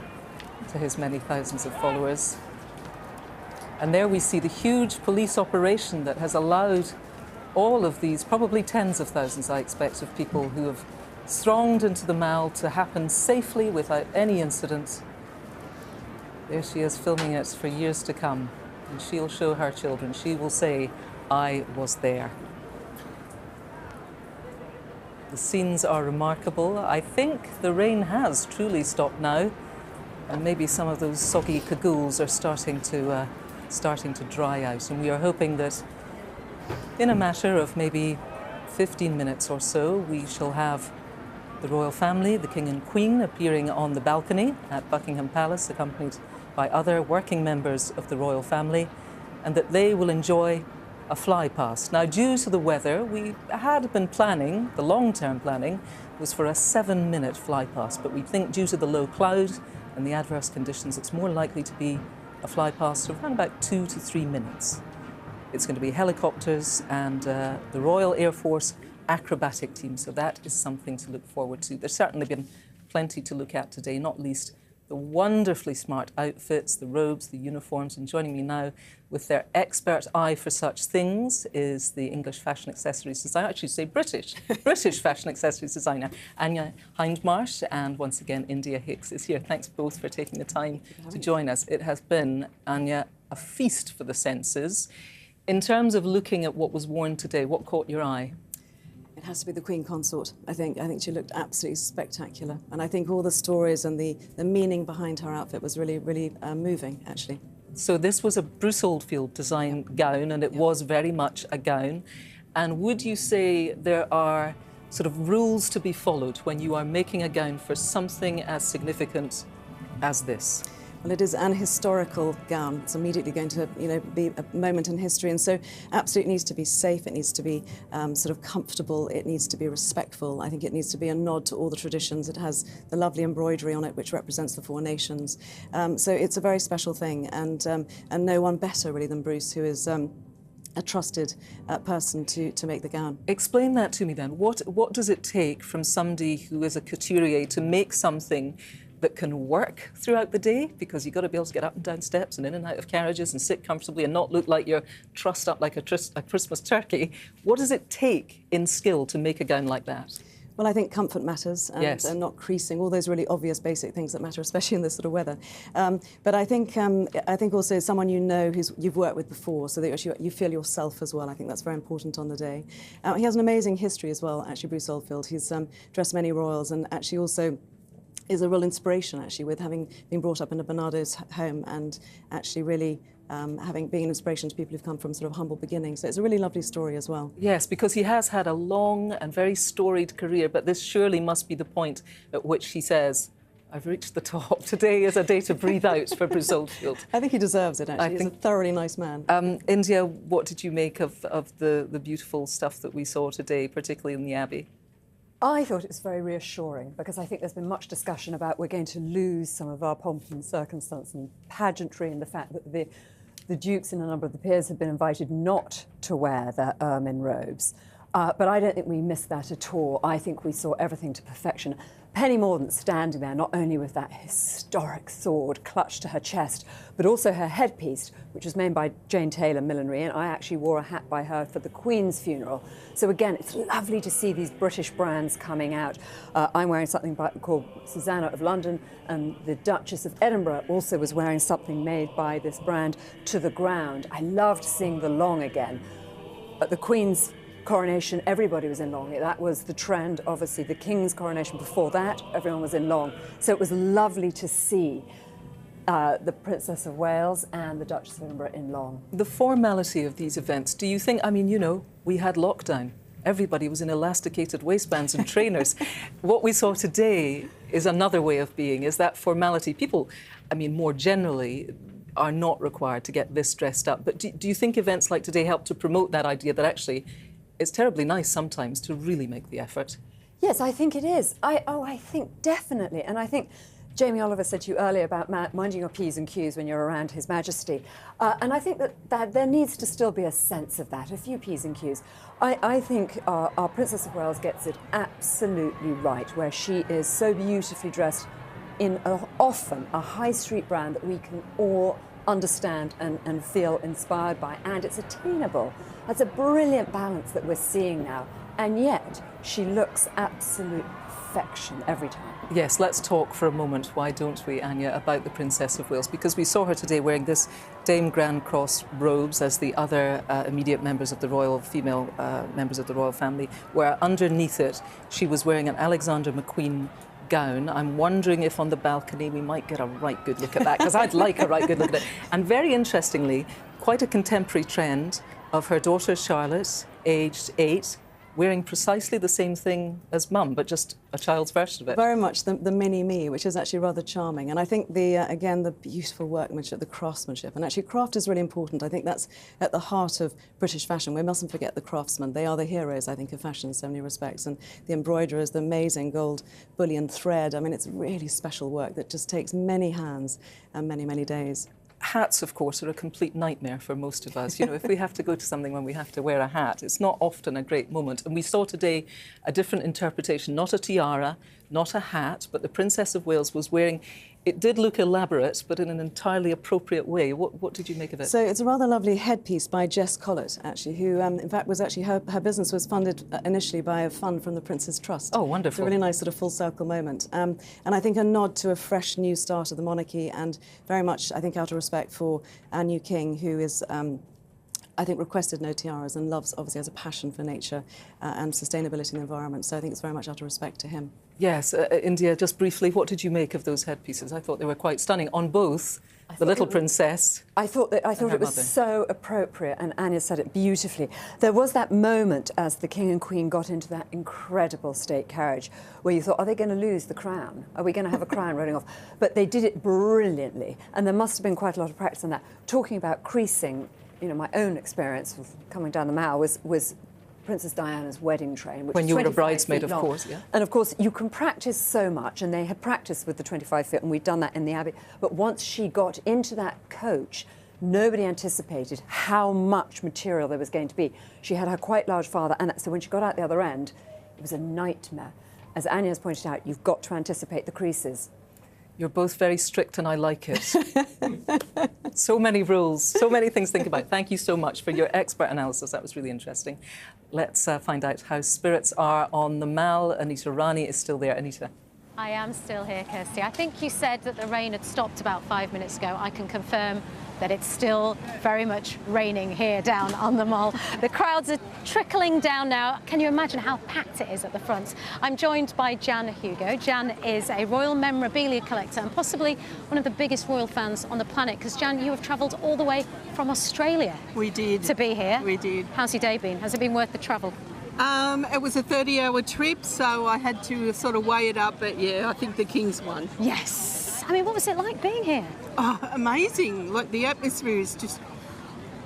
to his many thousands of followers. And there we see the huge police operation that has allowed all of these, probably tens of thousands, I expect, of people who have thronged into the Mall to happen safely without any incident. There she is, filming it for years to come, and she'll show her children. She will say, I was there. The scenes are remarkable. I think the rain has truly stopped now, and maybe some of those soggy cagoules are starting to dry out. And we are hoping that in a matter of maybe 15 minutes or so, we shall have the royal family, the King and Queen, appearing on the balcony at Buckingham Palace, accompanied by other working members of the royal family, and that they will enjoy a fly past. Now, due to the weather, we had been planning, the long-term planning was for a 7-minute fly past, but we think due to the low cloud and the adverse conditions, it's more likely to be a fly past of around about 2 to 3 minutes. It's going to be helicopters and the Royal Air Force acrobatic team, so that is something to look forward to. There's certainly been plenty to look at today, not least the wonderfully smart outfits, the robes, the uniforms, and joining me now with their expert eye for such things is the English fashion accessories designer, I should say British fashion accessories designer, Anya Hindmarsh, and once again, India Hicks is here. Thanks both for taking the time to join us. It has been, Anya, a feast for the senses. In terms of looking at what was worn today, what caught your eye? It has to be the Queen Consort, I think. I think she looked absolutely spectacular. And I think all the stories and the meaning behind her outfit was really, really moving, actually. So this was a Bruce Oldfield design gown, and it was very much a gown. And would you say there are sort of rules to be followed when you are making a gown for something as significant as this? Well, it is an historical gown. It's immediately going to, be a moment in history, and so absolutely needs to be safe. It needs to be sort of comfortable. It needs to be respectful. I think it needs to be a nod to all the traditions. It has the lovely embroidery on it, which represents the 4 nations. So it's a very special thing, and no one better really than Bruce, who is a trusted person to make the gown. Explain that to me then. What does it take from somebody who is a couturier to make something that can work throughout the day, because you've got to be able to get up and down steps and in and out of carriages and sit comfortably and not look like you're trussed up like a Christmas turkey? What does it take in skill to make a gown like that? Well, I think comfort matters, and not creasing, all those really obvious basic things that matter, especially in this sort of weather. But I think also someone you've worked with before, so that you feel yourself as well. I think that's very important on the day. He has an amazing history as well, actually, Bruce Oldfield. He's dressed many royals, and actually also is a real inspiration, actually, with having been brought up in a Bernardo's home and actually really being an inspiration to people who've come from sort of humble beginnings. So it's a really lovely story as well. Yes, because he has had a long and very storied career, but this surely must be the point at which he says, I've reached the top. Today is a day to breathe out for Bruce Oldfield. I think he deserves it, actually. He's a thoroughly nice man. India, what did you make of the beautiful stuff that we saw today, particularly in the Abbey? I thought it was very reassuring, because I think there's been much discussion about we're going to lose some of our pomp and circumstance and pageantry, and the fact that the dukes and a number of the peers have been invited not to wear their ermine robes. But I don't think we missed that at all. I think we saw everything to perfection. Penny Mordaunt standing there, not only with that historic sword clutched to her chest, but also her headpiece, which was made by Jane Taylor Millinery, and I actually wore a hat by her for the Queen's funeral. So again, it's lovely to see these British brands coming out. I'm wearing something called Susanna of London, and the Duchess of Edinburgh also was wearing something made by this brand to the ground. I loved seeing the long again. At the Queen's coronation, everybody was in long. That was the trend. Obviously, the King's coronation before that, everyone was in long. So it was lovely to see the Princess of Wales and the Duchess of Edinburgh in long. The formality of these events, do you think, we had lockdown. Everybody was in elasticated waistbands and trainers. What we saw today is another way of being, is that formality. People, more generally, are not required to get this dressed up. But do you think events like today help to promote that idea that actually it's terribly nice sometimes to really make the effort? Yes, I think it is. I think definitely. And I think Jamie Oliver said to you earlier about minding your P's and Q's when you're around His Majesty. And I think that there needs to still be a sense of that, a few P's and Q's. I think our Princess of Wales gets it absolutely right, where she is so beautifully dressed in often a high street brand that we can all understand and feel inspired by, and it's attainable. That's a brilliant balance that we're seeing now, and yet she looks absolute perfection every time. Yes, let's talk for a moment, why don't we, Anya, about the Princess of Wales, because we saw her today wearing this Dame Grand Cross robes as the other immediate members of the female members of the royal family, where underneath it she was wearing an Alexander McQueen gown. I'm wondering if on the balcony we might get a right good look at that, because I'd like a right good look at it. And very interestingly, quite a contemporary trend of her daughter Charlotte, aged 8, wearing precisely the same thing as Mum, but just a child's version of it. Very much the mini-me, which is actually rather charming. And I think, again, the beautiful workmanship, the craftsmanship, and actually craft is really important. I think that's at the heart of British fashion. We mustn't forget the craftsmen. They are the heroes, I think, of fashion in so many respects. And the embroiderers, the amazing gold bullion thread. I mean, it's really special work that just takes many hands and many, many days. Hats, of course, are a complete nightmare for most of us. You know, if we have to go to something when we have to wear a hat, it's not often a great moment. And we saw today a different interpretation, not a tiara, not a hat, but the Princess of Wales was wearing, it did look elaborate, but in an entirely appropriate way. What did you make of it? So it's a rather lovely headpiece by Jess Collett, actually, who, in fact, was actually, her business was funded initially by a fund from the Prince's Trust. Oh, wonderful. It's a really nice sort of full circle moment. And I think a nod to a fresh new start of the monarchy, and very much, I think, out of respect for our new king, who is, I think, requested no tiaras and loves, obviously, has a passion for nature and sustainability in the environment. So I think it's very much out of respect to him. Yes, India, just briefly, what did you make of those headpieces? I thought they were quite stunning on both the little princess. I thought it was so appropriate, and Anya said it beautifully. There was that moment as the King and Queen got into that incredible state carriage where you thought, are they going to lose the crown? Are we going to have a crown rolling off? But they did it brilliantly, and there must have been quite a lot of practice on that. Talking about creasing, you know, my own experience of coming down the Mall was Princess Diana's wedding train, which when you were a bridesmaid, of long. course, yeah. And of course, you can practice so much, and they had practiced with the 25 feet, and we'd done that in the Abbey. But once she got into that coach, nobody anticipated how much material there was going to be. She had her quite large father, and so when she got out the other end, it was a nightmare. As Anya has pointed out, you've got to anticipate the creases. You're both very strict, and I like it. So many rules, so many things to think about. Thank you so much for your expert analysis. That was really interesting. Let's find out how spirits are on the Mall. Anita Rani is still there. Anita. I am still here, Kirsty. I think you said that the rain had stopped about 5 minutes ago. I can confirm that it's still very much raining here down on the Mall. The crowds are trickling down now. Can you imagine how packed it is at the front? I'm joined by Jan Hugo. Jan is a royal memorabilia collector and possibly one of the biggest royal fans on the planet, because Jan, you have travelled all the way from Australia. We did. To be here. We did. How's your day been? Has it been worth the travel? It was a 30-hour trip, so I had to sort of weigh it up, but yeah, I think the King's won. Yes. I mean, what was it like being here? Oh, amazing. Like, the atmosphere is just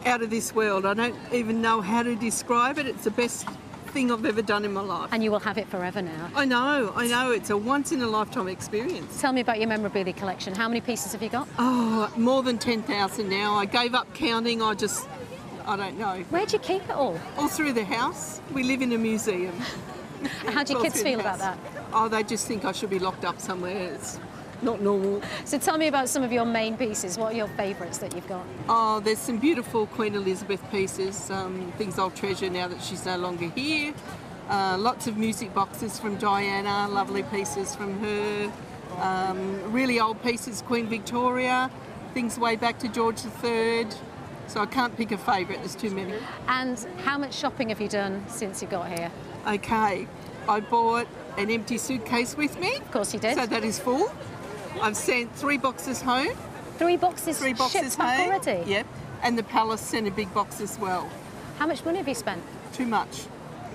out of this world. I don't even know how to describe it. It's the best thing I've ever done in my life. And you will have it forever now. I know. It's a once-in-a-lifetime experience. Tell me about your memorabilia collection. How many pieces have you got? Oh, more than 10,000 now. I gave up counting. I don't know. Where do you keep it all? All through the house. We live in a museum. How do your kids feel about that? Oh, they just think I should be locked up somewhere. It's not normal. So tell me about some of your main pieces. What are your favourites that you've got? Oh, there's some beautiful Queen Elizabeth pieces, things I'll treasure now that she's no longer here. Lots of music boxes from Diana, lovely pieces from her. Really old pieces, Queen Victoria, things way back to George III. So I can't pick a favourite, there's too many. And how much shopping have you done since you got here? Okay, I bought an empty suitcase with me. Of course you did. So that is full. I've sent 3 boxes home. 3 boxes? 3 boxes shipped back home already? Yep. And the Palace sent a big box as well. How much money have you spent? Too much.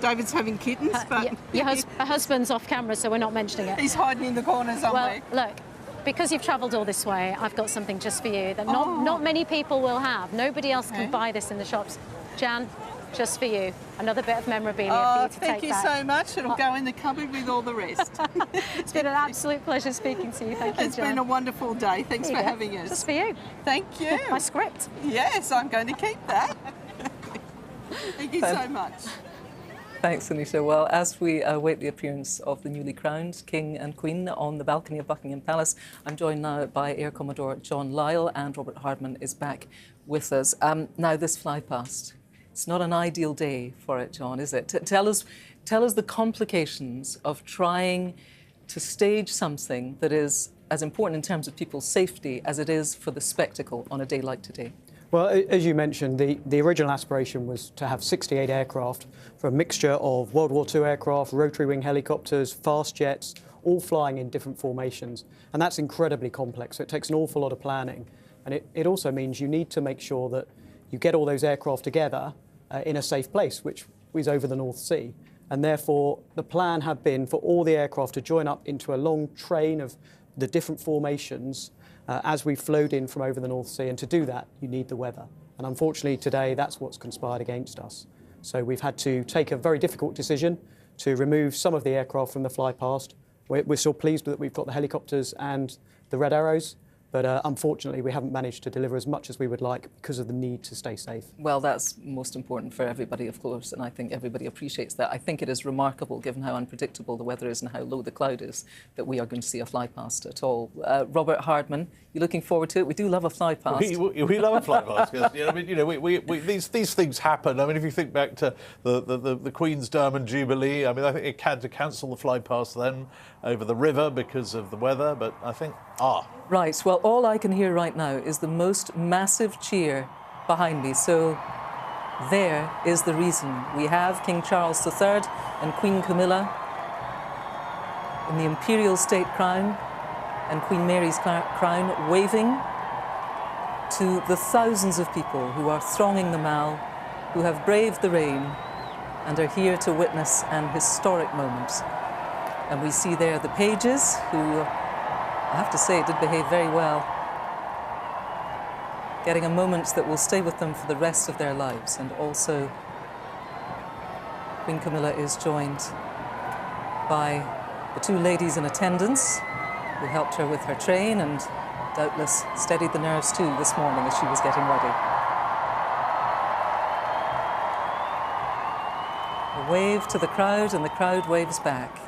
David's having kittens, but... Your husband's off camera, so we're not mentioning it. He's hiding in the corner somewhere. Well, look, because you've travelled all this way, I've got something just for you that not many people will have. Nobody else can buy this in the shops. Jan, just for you, another bit of memorabilia for you to take back. Thank you so much. It'll go in the cupboard with all the rest. It's been an absolute pleasure speaking to you. Thank you, It's Jan. been a wonderful day. Thanks for having us. Just for you. Thank you. My script. Yes, I'm going to keep that. Thank you so much. Thanks, Anita. Well, as we await the appearance of the newly crowned King and Queen on the balcony of Buckingham Palace, I'm joined now by Air Commodore John Lyle, and Robert Hardman is back with us. Now, this fly past, It's not an ideal day for it, John, is it? Tell us the complications of trying to stage something that is as important in terms of people's safety as it is for the spectacle on a day like today. Well, as you mentioned, the original aspiration was to have 68 aircraft for a mixture of World War II aircraft, rotary wing helicopters, fast jets, all flying in different formations. And that's incredibly complex. So it takes an awful lot of planning. And it also means you need to make sure that you get all those aircraft together in a safe place, which is over the North Sea. And therefore, the plan had been for all the aircraft to join up into a long train of the different formations as we flowed in from over the North Sea. And to do that, you need the weather. And unfortunately, today, that's what's conspired against us. So we've had to take a very difficult decision to remove some of the aircraft from the fly past. We're still pleased that we've got the helicopters and the Red Arrows, but unfortunately, we haven't managed to deliver as much as we would like because of the need to stay safe. Well, that's most important for everybody, of course, and I think everybody appreciates that. I think it is remarkable, given how unpredictable the weather is and how low the cloud is, that we are going to see a fly past at all. Robert Hardman, you looking forward to it? We do love a fly past. We love a fly past. These things happen. I mean, if you think back to the Queen's Diamond Jubilee, I mean, I think it had to cancel the fly past then over the river because of the weather, but I think, Right, well, all I can hear right now is the most massive cheer behind me. So there is the reason. We have King Charles III and Queen Camilla in the imperial state crown and Queen Mary's crown, waving to the thousands of people who are thronging the Mall, who have braved the rain and are here to witness an historic moment. And we see there the pages who, I have to say, did behave very well, getting a moment that will stay with them for the rest of their lives. And also, Queen Camilla is joined by the two ladies in attendance who helped her with her train and doubtless steadied the nerves too this morning as she was getting ready. A wave to the crowd and the crowd waves back.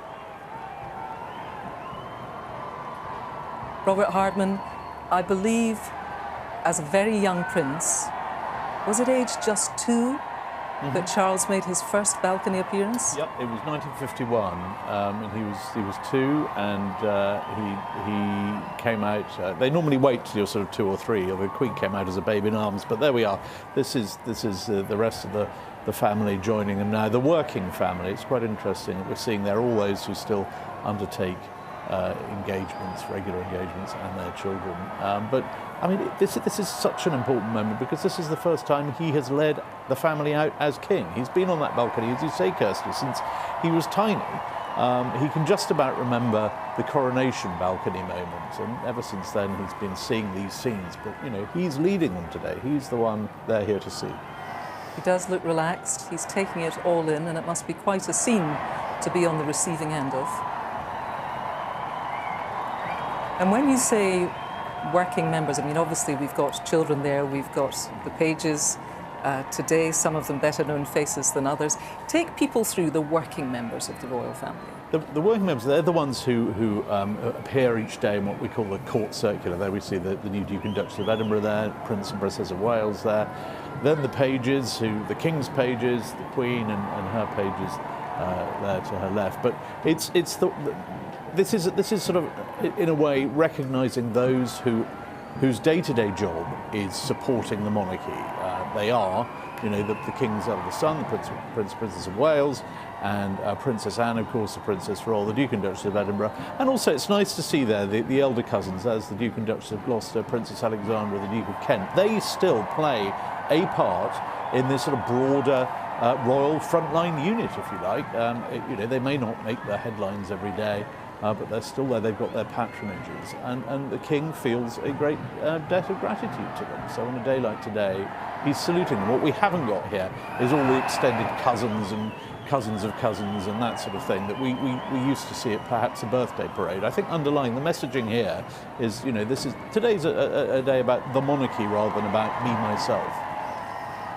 Robert Hardman, I believe, as a very young prince, was it age just 2 that Charles made his first balcony appearance? Yep, it was 1951, and he was 2, and he came out. They normally wait till you're sort of 2 or 3. The Queen came out as a babe in arms, but there we are. This is the rest of the family joining them now. The working family. It's quite interesting that we're seeing there all those who still undertake engagements, regular engagements, and their children. But I mean, this is such an important moment because this is the first time he has led the family out as king. He's been on that balcony, as you say, Kirsty, since he was tiny. He can just about remember the coronation balcony moment, and ever since then he's been seeing these scenes. But you know, he's leading them today. He's the one they're here to see. He does look relaxed. He's taking it all in, and it must be quite a scene to be on the receiving end of. And when you say working members, I mean, obviously we've got children there, we've got the pages today, some of them better known faces than others. Take people through the working members of the royal family. The working members, they're the ones who appear each day in what we call the court circular. There we see the new Duke and Duchess of Edinburgh there, Prince and Princess of Wales there. Then the pages, the King's pages, the Queen and her pages there to her left. But this is sort of, in a way, recognising those whose day-to-day job is supporting the monarchy. They are, you know, the King's eldest son, the Prince and Princess of Wales, and Princess Anne, of course, the Princess Royal, the Duke and Duchess of Edinburgh. And also it's nice to see there the elder cousins, as the Duke and Duchess of Gloucester, Princess Alexandra, the Duke of Kent. They still play a part in this sort of broader royal frontline unit, if you like. You know, they may not make the headlines every day, but they're still there. They've got their patronages, and the King feels a great debt of gratitude to them. So on a day like today, he's saluting them. What we haven't got here is all the extended cousins and cousins of cousins and that sort of thing that we used to see at perhaps a birthday parade. I think underlying the messaging here is, you know, today's a day about the monarchy rather than about me, myself.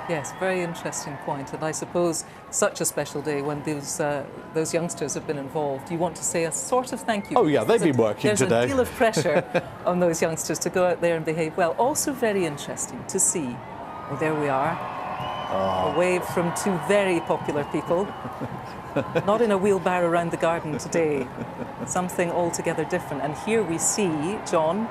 Yes, very interesting point. And I suppose such a special day when those youngsters have been involved, you want to say a sort of thank you. Oh yeah, they've been working today. There's a deal of pressure on those youngsters to go out there and behave well. Also very interesting to see, well, there we are. A wave from two very popular people. Not in a wheelbarrow around the garden today. Something altogether different. And here we see, John,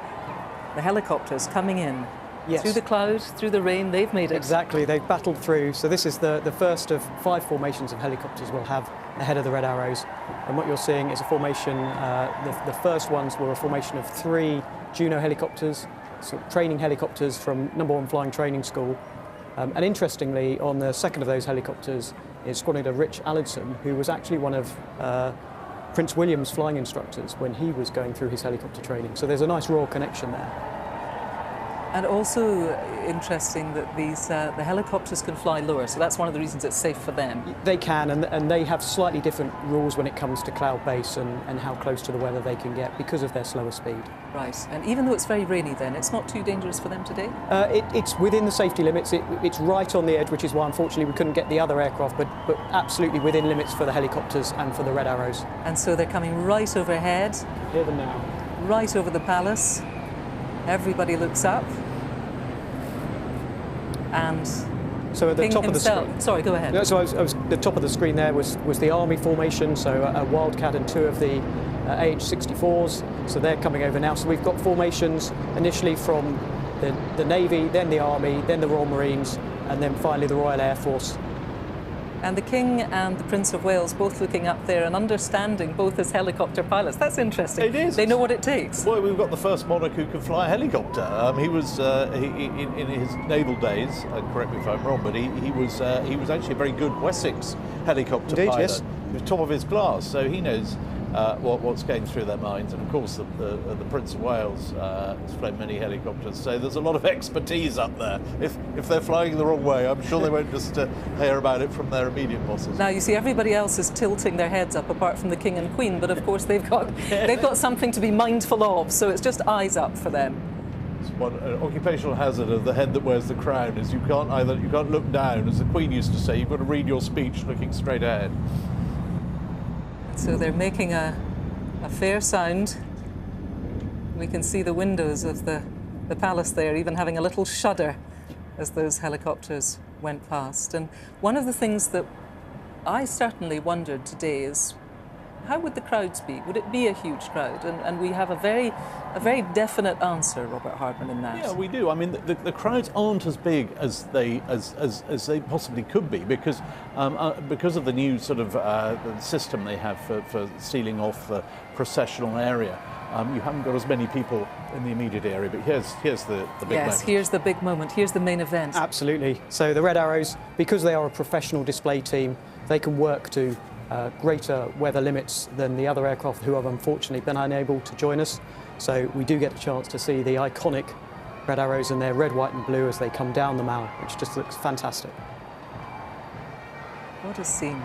the helicopters coming in. Yes. Through the clouds, through the rain, they've made it. Exactly, they've battled through. So this is the first of 5 formations of helicopters we'll have ahead of the Red Arrows. And what you're seeing is a formation, the first ones were a formation of 3 Juno helicopters, so training helicopters from No. 1 Flying Training School. And interestingly, on the second of those helicopters is Squadron Leader Rich Allinson, who was actually one of Prince William's flying instructors when he was going through his helicopter training. So there's a nice royal connection there. And also interesting that these the helicopters can fly lower, so that's one of the reasons it's safe for them. They can, and they have slightly different rules when it comes to cloud base and how close to the weather they can get because of their slower speed. Right, and even though it's very rainy then, it's not too dangerous for them today? It's within the safety limits. It's right on the edge, which is why unfortunately we couldn't get the other aircraft, but absolutely within limits for the helicopters and for the Red Arrows. And so they're coming right overhead. Hear them now. Right over the palace. Everybody looks up. And so at the King top himself, of the screen. Sorry, go ahead. So the top of the screen there was the Army formation, so a Wildcat and 2 of the AH-64s. So they're coming over now. So we've got formations initially from the Navy, then the Army, then the Royal Marines, and then finally the Royal Air Force. And the King and the Prince of Wales both looking up there and understanding both as helicopter pilots. That's interesting. It is. They know what it takes. Well, we've got the first monarch who can fly a helicopter. He was in his naval days. Correct me if I'm wrong, but he was actually a very good Wessex helicopter pilot. Yes. He was top of his class, so he knows what's going through their minds. And of course, the Prince of Wales has flown many helicopters, so there's a lot of expertise up there. If they're flying the wrong way, I'm sure they won't just hear about it from their immediate bosses. Now you see, everybody else is tilting their heads up, apart from the King and Queen. But of course, they've got something to be mindful of. So it's just eyes up for them. It's one occupational hazard of the head that wears the crown is you can't look down, as the Queen used to say. You've got to read your speech looking straight ahead. So they're making a fair sound. We can see the windows of the palace there even having a little shudder as those helicopters went past. And one of the things that I certainly wondered today is, how would the crowds be? Would it be a huge crowd? And we have a very definite answer, Robert Hardman, in that. Yeah, we do. I mean, the crowds aren't as big as they possibly could be because of the new sort of system they have for sealing off the processional area. You haven't got as many people in the immediate area, but here's the big moment. Yes, here's the big moment. Here's the main event. Absolutely. So the Red Arrows, because they are a professional display team, they can work to greater weather limits than the other aircraft who have unfortunately been unable to join us. So we do get a chance to see the iconic Red Arrows in their red, white and blue as they come down the Mall, which just looks fantastic. What a scene.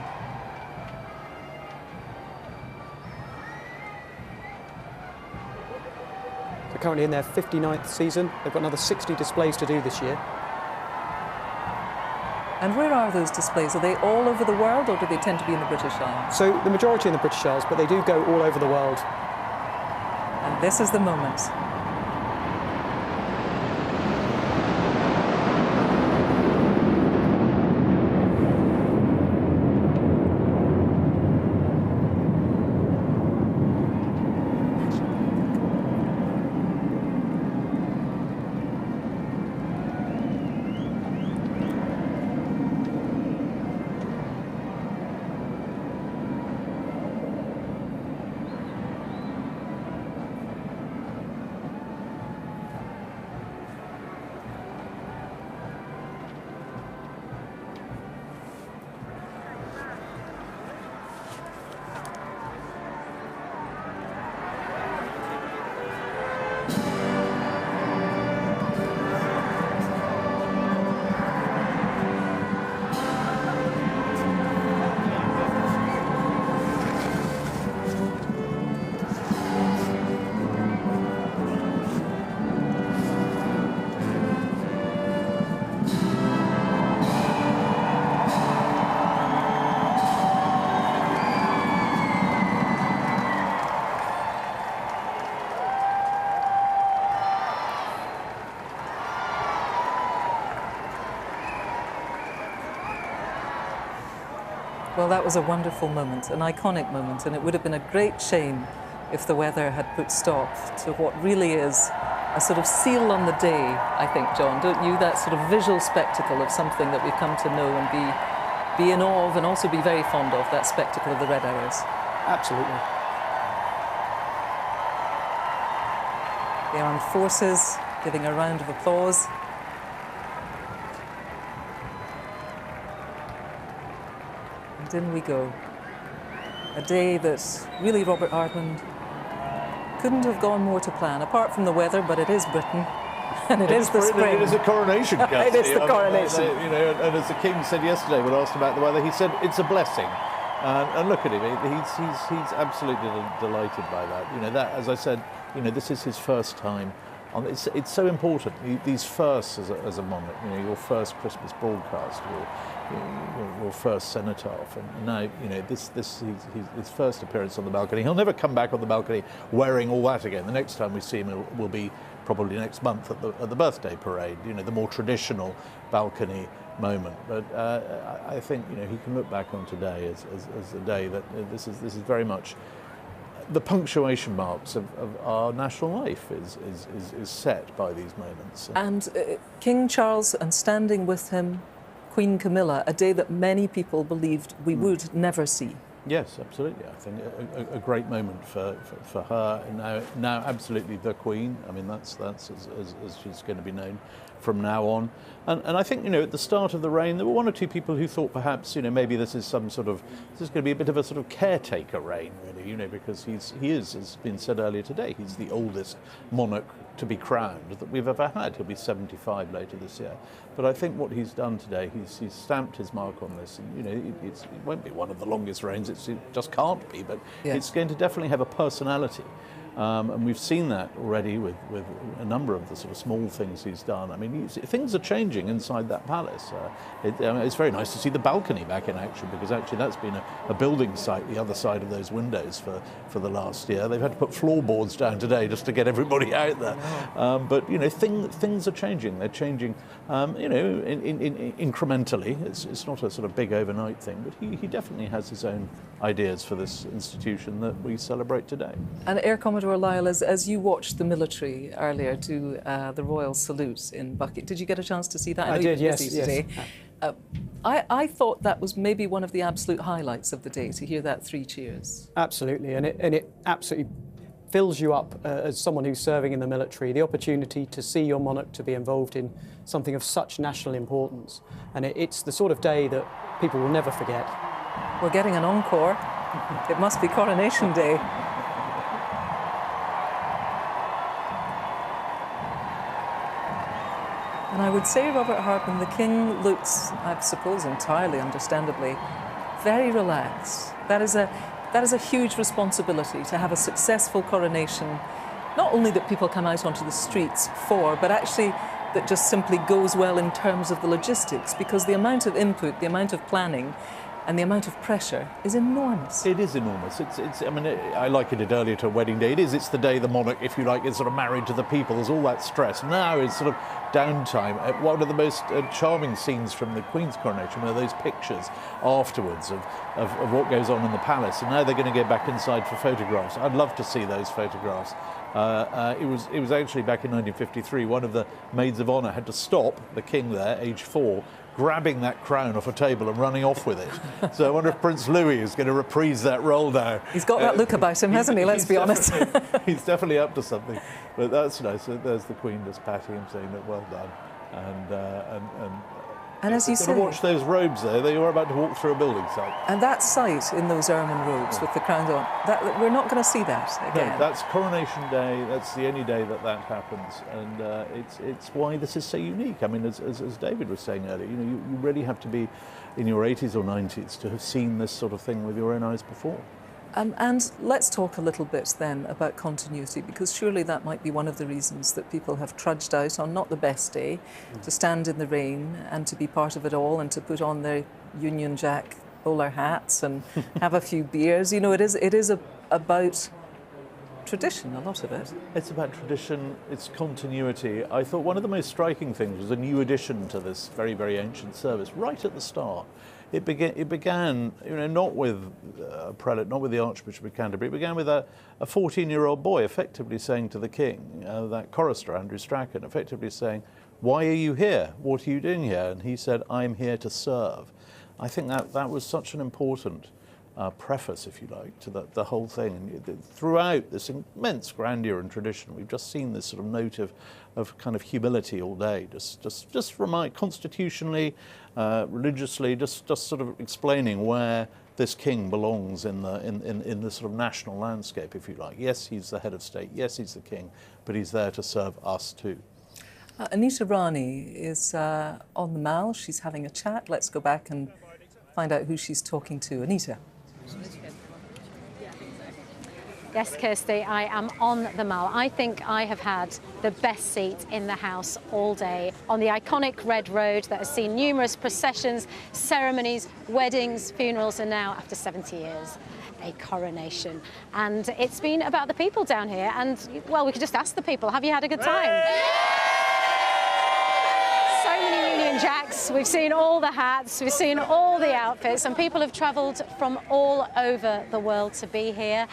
They're currently in their 59th season. They've got another 60 displays to do this year. And where are those displays? Are they all over the world, or do they tend to be in the British Isles? So the majority in the British Isles, but they do go all over the world. And this is the moment. Well, that was a wonderful moment, an iconic moment, and it would have been a great shame if the weather had put stop to what really is a sort of seal on the day, I think, John, don't you? That sort of visual spectacle of something that we've come to know and be in awe of, and also be very fond of, that spectacle of the Red Arrows. Absolutely. The armed forces giving a round of applause. And in we go. A day that really Robert Hardman couldn't have gone more to plan, apart from the weather, but it is Britain. And it is the spring. It is a coronation, It is the coronation. You know, and as the King said yesterday when asked about the weather, he said it's a blessing. And look at him; he's absolutely delighted by that. You know, that, as I said, you know, this is his first time. It's so important. These firsts as a monarch. You know, your first Christmas broadcast, your first cenotaph, and now, you know, this his first appearance on the balcony. He'll never come back on the balcony wearing all that again. The next time we see him will be probably next month at the birthday parade. You know, the more traditional balcony moment. But I think, you know, he can look back on today as a day that this is very much the punctuation marks of our national life is set by these moments. And King Charles, and standing with him, Queen Camilla, a day that many people believed we would never see. Yes, absolutely. I think a great moment for her, and now absolutely the Queen. I mean, that's as she's going to be known from now on. And I think, you know, at the start of the reign, there were one or two people who thought perhaps, you know, maybe this is going to be a bit of a sort of caretaker reign, really, you know, because he is, as been said earlier today, he's the oldest monarch to be crowned that we've ever had. He'll be 75 later this year. But I think what he's done today, he's stamped his mark on this. And, you know, it won't be one of the longest reigns, it just can't be, but yes, it's going to definitely have a personality. And we've seen that already with a number of the sort of small things he's done. I mean, things are changing inside that palace. It's very nice to see the balcony back in action, because actually that's been a building site the other side of those windows for the last year. They've had to put floorboards down today just to get everybody out there. But, you know, things are changing. They're changing, you know, incrementally. It's not a sort of big overnight thing, but he definitely has his own ideas for this institution that we celebrate today. And Air Commodore Lyle, as you watched the military earlier do the royal salute in Buckingham, did you get a chance to see that? I did, yes. Today. I thought that was maybe one of the absolute highlights of the day, to hear that 3 cheers. Absolutely, and it absolutely fills you up as someone who's serving in the military, the opportunity to see your monarch to be involved in something of such national importance. And it's the sort of day that people will never forget. We're getting an encore. It must be Coronation Day. And I would say, Robert Hardman, the King looks, I suppose entirely understandably, very relaxed. That is a huge responsibility, to have a successful coronation, not only that people come out onto the streets for, but actually that just simply goes well in terms of the logistics, because the amount of input, the amount of planning, and the amount of pressure is enormous. It is enormous. I mean, I likened it earlier to a wedding day. It's the day the monarch, if you like, is sort of married to the people. There's all that stress. Now it's sort of downtime. One of the most charming scenes from the Queen's coronation were those pictures afterwards of what goes on in the palace. And now they're going to get back inside for photographs. I'd love to see those photographs. It was actually back in 1953, one of the maids of honour had to stop the King there, age 4, grabbing that crown off a table and running off with it. So I wonder if Prince Louis is going to reprise that role now. He's got that look about him, hasn't he? Let's be honest. He's definitely up to something. But that's nice. So there's the Queen just patting him, saying that well done. And as you say, watch those robes there. They were about to walk through a building site. And that sight in those ermine robes with the crowns on, we're not going to see that again. No, that's Coronation Day. That's the only day that happens, and it's why this is so unique. I mean, as David was saying earlier, you know, you really have to be in your 80s or 90s to have seen this sort of thing with your own eyes before. And let's talk a little bit then about continuity, because surely that might be one of the reasons that people have trudged out on not the best day to stand in the rain and to be part of it all and to put on their Union Jack bowler hats and have a few beers. You know, it is about tradition, a lot of it. It's about tradition, it's continuity. I thought one of the most striking things was a new addition to this very, very ancient service right at the start. it began, not with a prelate, not with the Archbishop of Canterbury. It began with a 14-year-old boy effectively saying to the king, that chorister Andrew Strachan, effectively saying, "Why are you here? What are you doing here?" And he said, "I'm here to serve." I think that was such an important preface, if you like, to the whole thing. And throughout this immense grandeur and tradition, we've just seen this sort of note of kind of humility all day, just remind constitutionally, religiously, just sort of explaining where this king belongs in the sort of national landscape, if you like. Yes, he's the head of state. Yes, he's the king, but he's there to serve us too. Anita Rani is on the Mall. She's having a chat. Let's go back and find out who she's talking to. Anita. Yes, Kirsty, I am on the Mall. I think I have had the best seat in the house all day on the iconic Red Road that has seen numerous processions, ceremonies, weddings, funerals, and now, after 70 years, a coronation. And it's been about the people down here. And, well, we could just ask the people, have you had a good time? So many Union Jacks, we've seen all the hats, we've seen all the outfits, and people have travelled from all over the world to be here.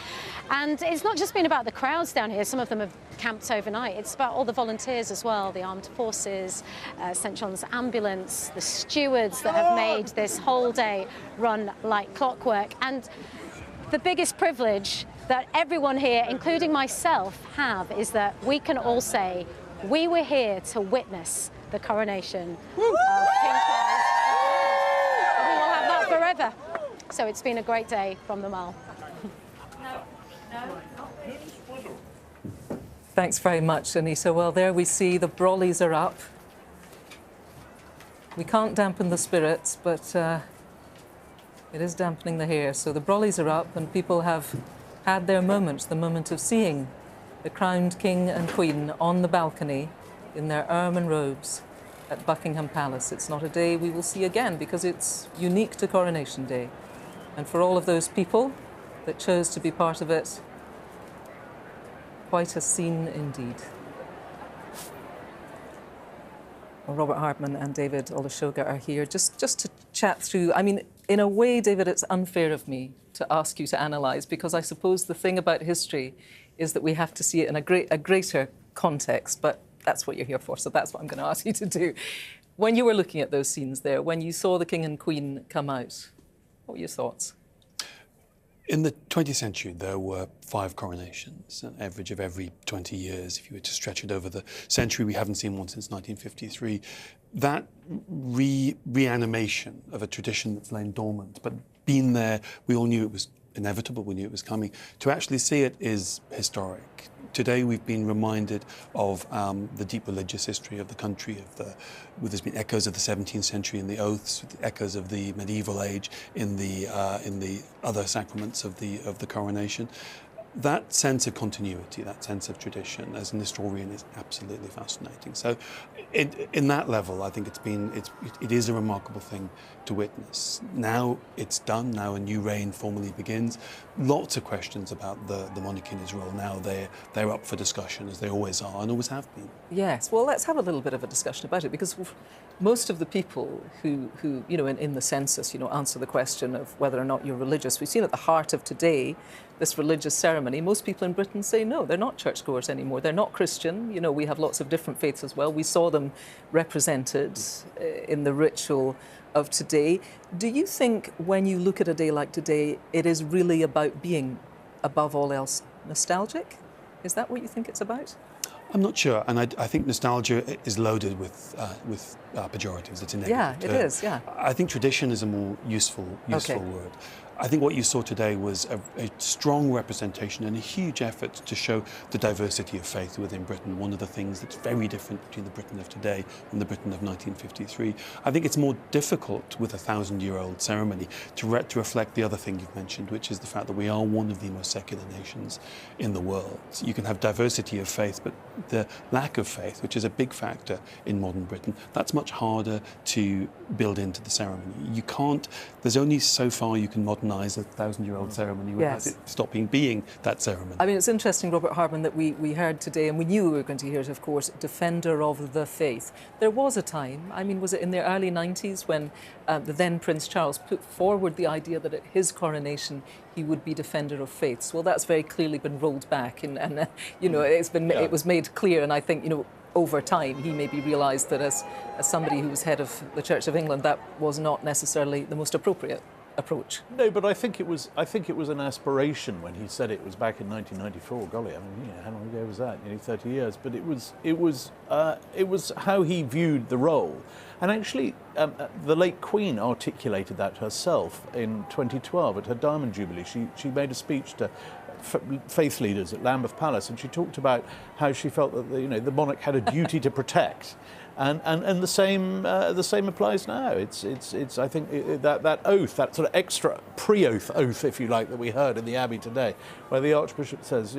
And it's not just been about the crowds down here, some of them have camped overnight, it's about all the volunteers as well, the armed forces, St John's Ambulance, the stewards that have made this whole day run like clockwork. And the biggest privilege that everyone here, including myself, have is that we can all say, we were here to witness the coronation of King Charles. We will have that forever. So it's been a great day from the Mall. Thanks very much, Anita. Well, there we see the brollies are up. We can't dampen the spirits, but it is dampening the hair. So the brollies are up and people have had their moment, the moment of seeing the crowned king and queen on the balcony in their ermine robes at Buckingham Palace. It's not a day we will see again because it's unique to Coronation Day. And for all of those people that chose to be part of it, quite a scene indeed. Well, Robert Hartman and David Olusoga are here just to chat through. I mean, in a way, David, it's unfair of me to ask you to analyse, because I suppose the thing about history is that we have to see it in a greater context, but that's what you're here for, so that's what I'm going to ask you to do. When you were looking at those scenes there, when you saw the King and Queen come out, what were your thoughts? In the 20th century, there were 5 coronations, an average of every 20 years. If you were to stretch it over the century, we haven't seen one since 1953. That reanimation of a tradition that's lain dormant, but been there, we all knew it was inevitable, we knew it was coming. To actually see it is historic. Today we've been reminded of the deep religious history of the country, there's been echoes of the 17th century in the oaths, echoes of the medieval age in the other sacraments of the coronation. That sense of continuity, that sense of tradition, as an historian, is absolutely fascinating. So, in that level, I think it is a remarkable thing to witness. Now it's done. Now a new reign formally begins. Lots of questions about the monarchy in Israel. Now they're up for discussion, as they always are and always have been. Yes. Well, let's have a little bit of a discussion about it, because most of the people who in the census, answer the question of whether or not you're religious. We've seen at the heart of today this religious ceremony. Most people in Britain say no, they're not churchgoers anymore. They're not Christian. We have lots of different faiths as well. We saw them represented in the ritual of today. Do you think when you look at a day like today, it is really about being, above all else, nostalgic? Is that what you think it's about? I'm not sure, and I think nostalgia is loaded with pejoratives. It's a negative Yeah, term. it is, yeah. I think tradition is a more useful word. I think what you saw today was a strong representation and a huge effort to show the diversity of faith within Britain, one of the things that's very different between the Britain of today and the Britain of 1953. I think it's more difficult with a 1,000-year-old ceremony to reflect the other thing you've mentioned, which is the fact that we are one of the most secular nations in the world. You can have diversity of faith, but the lack of faith, which is a big factor in modern Britain, that's much harder to build into the ceremony. There's only so far you can modernize modernise a 1,000-year-old ceremony without it stopping being that ceremony. I mean, it's interesting, Robert Hardman, that we heard today, and we knew we were going to hear it, of course, defender of the faith. There was a time, I mean, was it in the early 90s when the then Prince Charles put forward the idea that at his coronation he would be defender of faiths. Well, that's very clearly been rolled back, and you know, it was made clear, and I think, you know, over time he maybe realised that as somebody who was head of the Church of England, that was not necessarily the most appropriate approach. No, but I think it was an aspiration when he said it. Was back in 1994. Golly, I mean, how long ago was that? Nearly 30 years. But it was how he viewed the role. And actually, the late Queen articulated that herself in 2012 at her Diamond Jubilee. She made a speech to faith leaders at Lambeth Palace, and she talked about how she felt that the monarch had a duty to protect. And the same applies now. It's I think that oath, that sort of extra pre-oath oath, if you like, that we heard in the Abbey today, where the Archbishop says,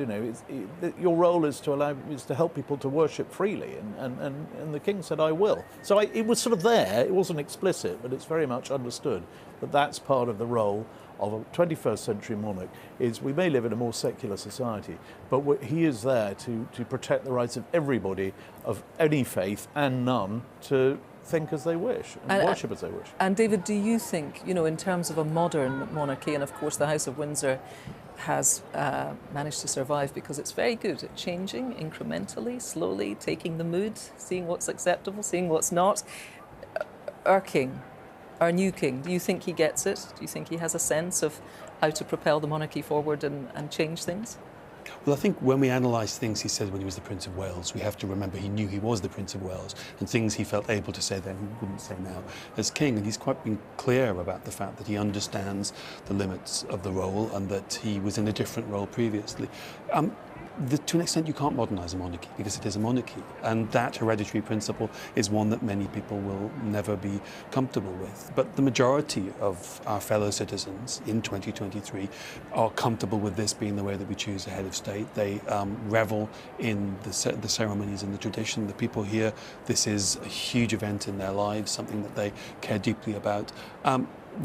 your role is to help people to worship freely, and the King said, I will. So it was sort of there. It wasn't explicit, but it's very much understood that that's part of the role of a 21st century monarch. Is we may live in a more secular society, but he is there to protect the rights of everybody of any faith and none to think as they wish and worship as they wish. And David, do you think, in terms of a modern monarchy, and of course the House of Windsor has managed to survive because it's very good at changing incrementally, slowly, taking the mood, seeing what's acceptable, seeing what's not. Our king, our new king, do you think he gets it? Do you think he has a sense of how to propel the monarchy forward and change things? Well, I think when we analyse things he said when he was the Prince of Wales, we have to remember he knew he was the Prince of Wales, and things he felt able to say then he wouldn't say now as king. And he's quite been clear about the fact that he understands the limits of the role and that he was in a different role previously. To an extent, you can't modernise a monarchy because it is a monarchy, and that hereditary principle is one that many people will never be comfortable with. But the majority of our fellow citizens in 2023 are comfortable with this being the way that we choose a head of state. They revel in the ceremonies and the tradition. The people here, this is a huge event in their lives, something that they care deeply about.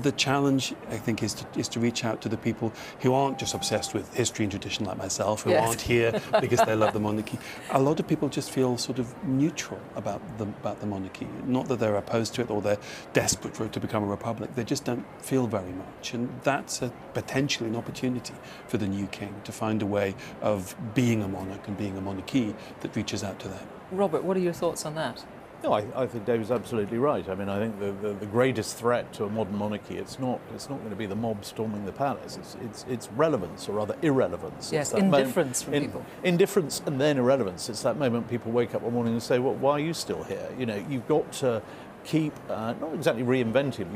The challenge, I think, is to reach out to the people who aren't just obsessed with history and tradition like myself, who aren't here because they love the monarchy. A lot of people just feel sort of neutral about the monarchy. Not that they're opposed to it or they're desperate for it to become a republic. They just don't feel very much. And that's potentially an opportunity for the new king to find a way of being a monarch and being a monarchy that reaches out to them. Robert, what are your thoughts on that? No, I think David's absolutely right. I mean, I think the greatest threat to a modern monarchy, it's not going to be the mob storming the palace. It's relevance, or rather irrelevance. Yes, indifference from people. Indifference and then irrelevance. It's that moment people wake up one morning and say, "Well, why are you still here?" You've got to keep not exactly reinventing.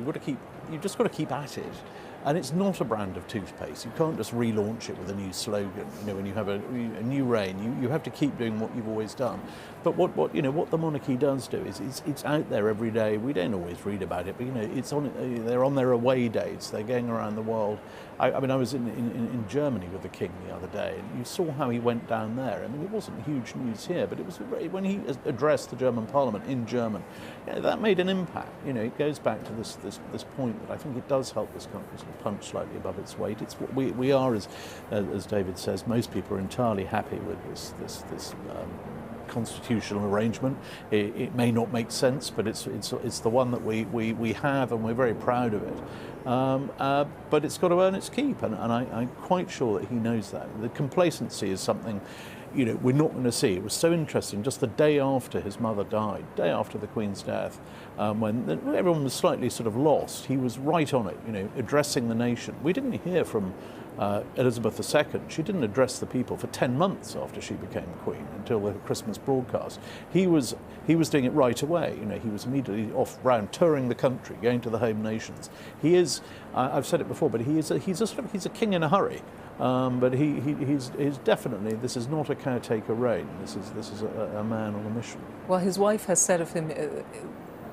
You've just got to keep at it. And it's not a brand of toothpaste. You can't just relaunch it with a new slogan. When you have a new reign, you have to keep doing what you've always done. But what the monarchy does do is it's out there every day. We don't always read about it, but it's on. They're on their away days. They're going around the world. I was in Germany with the king the other day, and you saw how he went down there. I mean, it wasn't huge news here, but it was when he addressed the German Parliament in German. That made an impact. It goes back to this point that I think it does help this country sort of punch slightly above its weight. It's what we are, as David says. Most people are entirely happy with this constitutional arrangement. It may not make sense, but it's the one that we have, and we're very proud of it. But it's got to earn its keep, and I'm quite sure that he knows that. The complacency is something we're not going to see. It was so interesting, just the day after his mother died, day after the Queen's death, when everyone was slightly sort of lost, he was right on it, addressing the nation. We didn't hear from Elizabeth II. She didn't address the people for 10 months after she became Queen, until the Christmas broadcast. He was doing it right away. He was immediately off round touring the country, going to the home nations. He is, I've said it before, but he's a king in a hurry. But he's definitely, this is not a caretaker reign. This is a man on a mission. Well, his wife has said of him,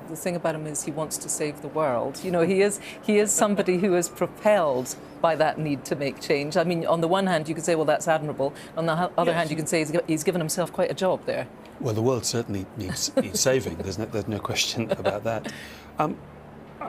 the thing about him is he wants to save the world. He is somebody who is propelled by that need to make change. I mean, on the one hand, you could say, well, that's admirable. On the other hand, you can say he's given himself quite a job there. Well, the world certainly needs saving. There's no question about that.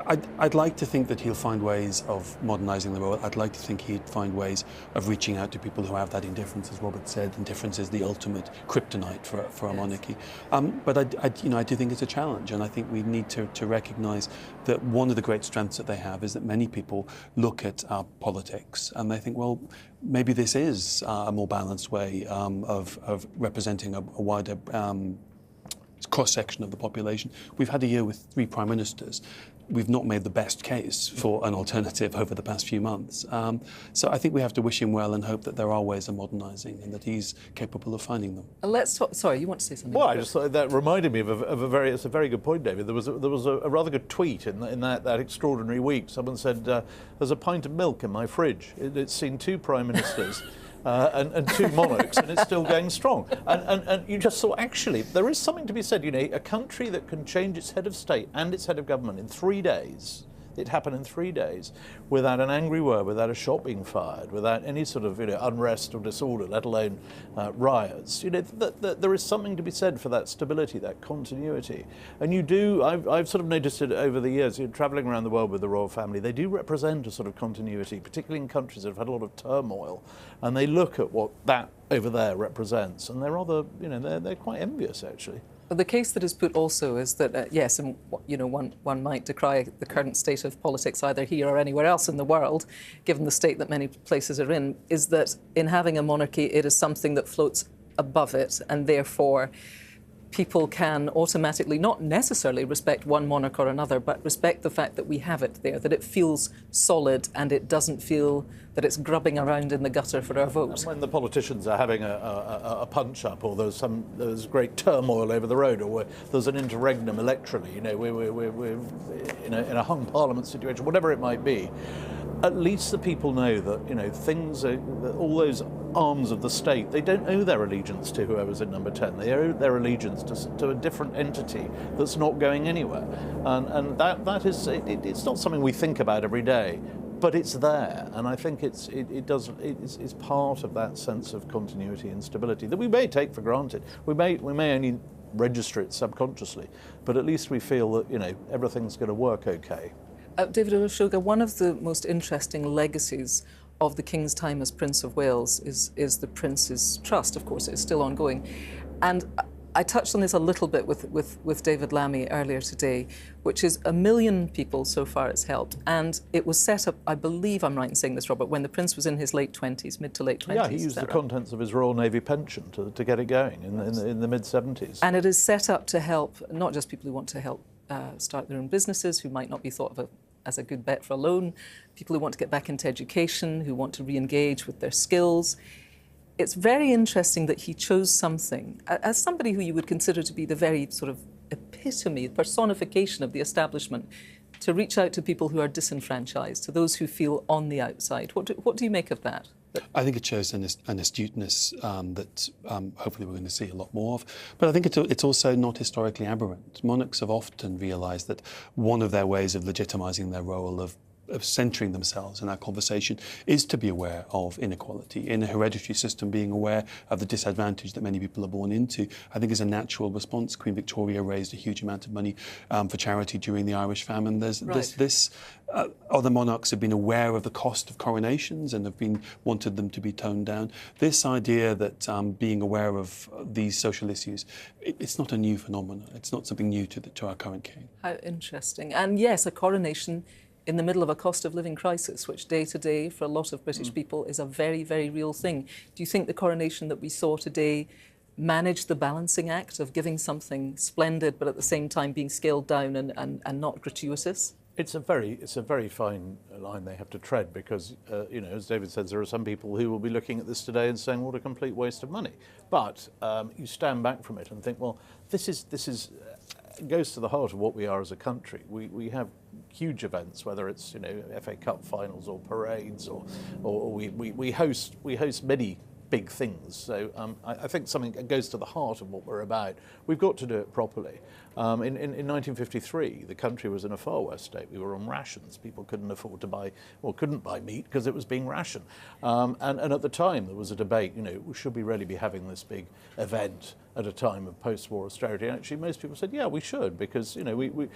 I'd like to think that he'll find ways of modernising the role. I'd like to think he'd find ways of reaching out to people who have that indifference. As Robert said, indifference is the ultimate kryptonite for a monarchy. But I do think it's a challenge, and I think we need to recognise that one of the great strengths that they have is that many people look at our politics and they think, well, maybe this is a more balanced way of representing a wider cross-section of the population. We've had a year with 3 prime ministers. We've not made the best case for an alternative over the past few months. So I think we have to wish him well and hope that there are ways of modernising and that he's capable of finding them. Let's talk. Sorry, you want to say something? Well, I just thought that reminded me of a very. It's a very good point, David. There was a rather good tweet in that extraordinary week. Someone said, "There's a pint of milk in my fridge. It's seen 2 prime ministers." And 2 monarchs, and it's still going strong. And you just thought, actually, there is something to be said. You know, a country that can change its head of state and its head of government in 3 days. It happened in 3 days, without an angry word, without a shop being fired, without any sort of unrest or disorder, let alone riots. You know, there is something to be said for that stability, that continuity. And you do. I've sort of noticed it over the years. Travelling around the world with the royal family, they do represent a sort of continuity, particularly in countries that have had a lot of turmoil, and they look at what that over there represents, and they're rather, they're quite envious actually. The case that is put also is that, yes, and one might decry the current state of politics either here or anywhere else in the world, given the state that many places are in, is that in having a monarchy, it is something that floats above it, and therefore people can automatically not necessarily respect one monarch or another, but respect the fact that we have it there, that it feels solid and it doesn't feel that it's grubbing around in the gutter for our vote. And when the politicians are having a punch-up, or there's great turmoil over the road, or there's an interregnum electorally, we're in a hung parliament situation, whatever it might be, at least the people know that, things are, that all those arms of the state, they don't owe their allegiance to whoever's in number 10. They owe their allegiance to a different entity that's not going anywhere. And that is, it's not something we think about every day, but it's there. And I think it's part of that sense of continuity and stability that we may take for granted. We may only register it subconsciously, but at least we feel that, everything's going to work okay. David Olusoga, one of the most interesting legacies of the King's time as Prince of Wales is the Prince's trust. Of course, it's still ongoing. And I touched on this a little bit with David Lammy earlier today, which is 1 million people so far it's helped. And it was set up, I believe I'm right in saying this, Robert, when the Prince was in his late 20s, mid to late 20s. Yeah, he used the contents of his Royal Navy pension to get it going in the mid-70s. And it is set up to help not just people who want to help start their own businesses, who might not be thought of as a good bet for a loan, people who want to get back into education, who want to re-engage with their skills. It's very interesting that he chose something, as somebody who you would consider to be the very sort of epitome, personification of the establishment, to reach out to people who are disenfranchised, to those who feel on the outside. What do you make of that? I think it shows an astuteness that hopefully we're going to see a lot more of. But I think it's also not historically aberrant. Monarchs have often realised that one of their ways of legitimising their role of centering themselves in our conversation is to be aware of inequality. In a hereditary system, being aware of the disadvantage that many people are born into, I think is a natural response. Queen Victoria raised a huge amount of money for charity during the Irish famine. Other monarchs have been aware of the cost of coronations and have wanted them to be toned down. This idea that being aware of these social issues, it's not a new phenomenon. It's not something new to our current king. How interesting. And yes, a coronation in the middle of a cost of living crisis, which day to day for a lot of British people is a very, very real thing. Do you think the coronation that we saw today managed the balancing act of giving something splendid but at the same time being scaled down and not gratuitous? It's a very fine line they have to tread because, as David says, there are some people who will be looking at this today and saying, what a complete waste of money. But you stand back from it and think, well, this goes to the heart of what we are as a country. We have huge events, whether it's FA Cup finals or parades, or we host many big things. So I think something that goes to the heart of what we're about. We've got to do it properly. In 1953, the country was in a far worse state. We were on rations. People couldn't afford to buy, well, couldn't buy meat because it was being rationed. And at the time, there was a debate, you know, should we really be having this big event at a time of post-war austerity? And actually, most people said, yeah, we should, because, you know,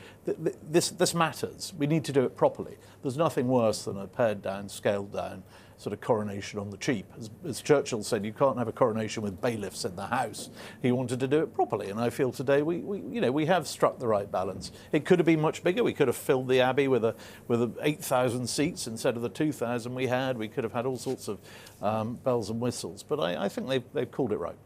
this matters. We need to do it properly. There's nothing worse than a pared down, scaled down sort of coronation on the cheap. As Churchill said, you can't have a coronation with bailiffs in the house. He wanted to do it properly, and I feel today we have struck the right balance. It could have been much bigger. We could have filled the Abbey with 8,000 seats instead of the 2,000 we had. We could have had all sorts of bells and whistles, but I think they've called it right.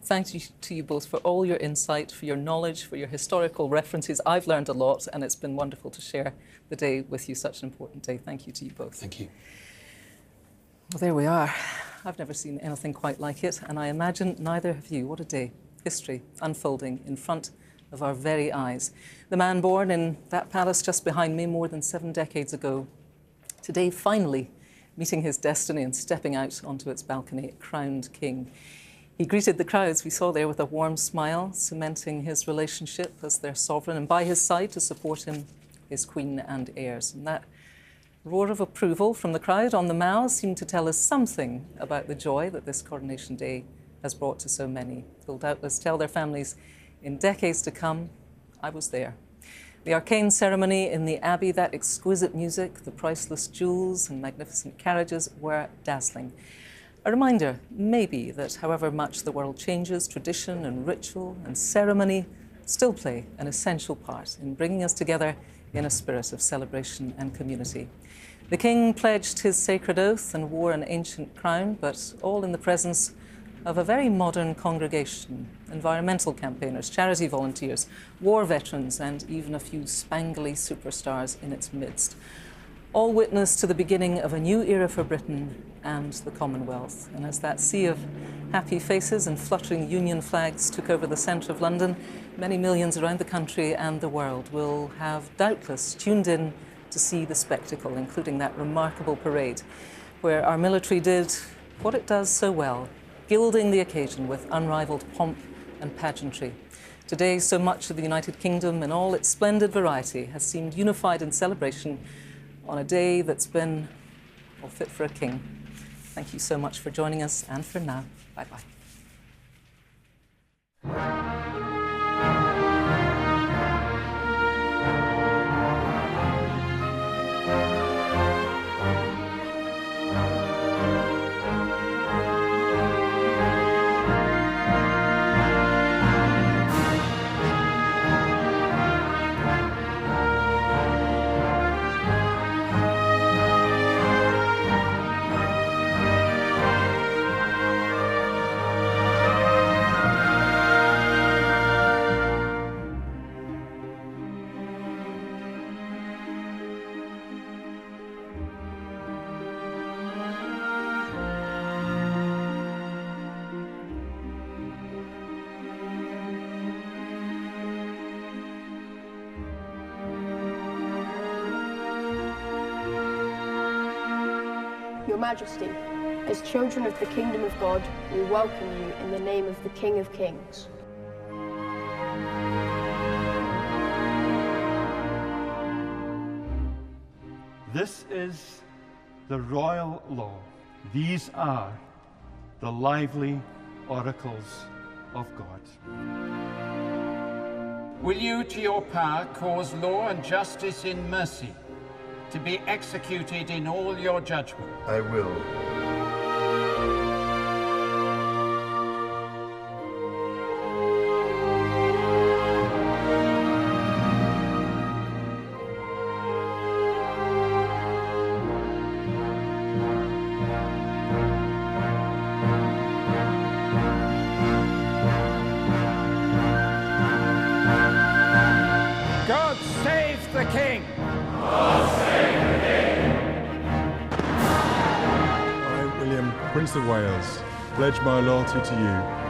Thank you to you both for all your insight, for your knowledge, for your historical references. I've learned a lot, and it's been wonderful to share the day with you, such an important day. Thank you to you both. Thank you. Well, there we are. I've never seen anything quite like it, and I imagine neither have you. What a day. History unfolding in front of our very eyes. The man born in that palace just behind me more than 7 decades ago, today finally meeting his destiny and stepping out onto its balcony, a crowned king. He greeted the crowds we saw there with a warm smile, cementing his relationship as their sovereign, and by his side to support him, his queen and heirs. And that roar of approval from the crowd on the Mall seemed to tell us something about the joy that this Coronation Day has brought to so many. They'll doubtless tell their families in decades to come, I was there. The arcane ceremony in the Abbey, that exquisite music, the priceless jewels and magnificent carriages were dazzling. A reminder, maybe, that however much the world changes, tradition and ritual and ceremony still play an essential part in bringing us together in a spirit of celebration and community. The king pledged his sacred oath and wore an ancient crown, but all in the presence of a very modern congregation, environmental campaigners, charity volunteers, war veterans, and even a few spangly superstars in its midst. All witness to the beginning of a new era for Britain and the Commonwealth. And as that sea of happy faces and fluttering Union flags took over the centre of London, many millions around the country and the world will have doubtless tuned in to see the spectacle, including that remarkable parade, where our military did what it does so well, gilding the occasion with unrivaled pomp and pageantry. Today, so much of the United Kingdom in all its splendid variety has seemed unified in celebration on a day that's been, well, fit for a king. Thank you so much for joining us, and for now, bye-bye. Your Majesty, as children of the Kingdom of God, we welcome you in the name of the King of Kings. This is the royal law. These are the lively oracles of God. Will you, to your power, cause law and justice in mercy to be executed in all your judgment? I will. God save the King! I, William, Prince of Wales, pledge my loyalty to you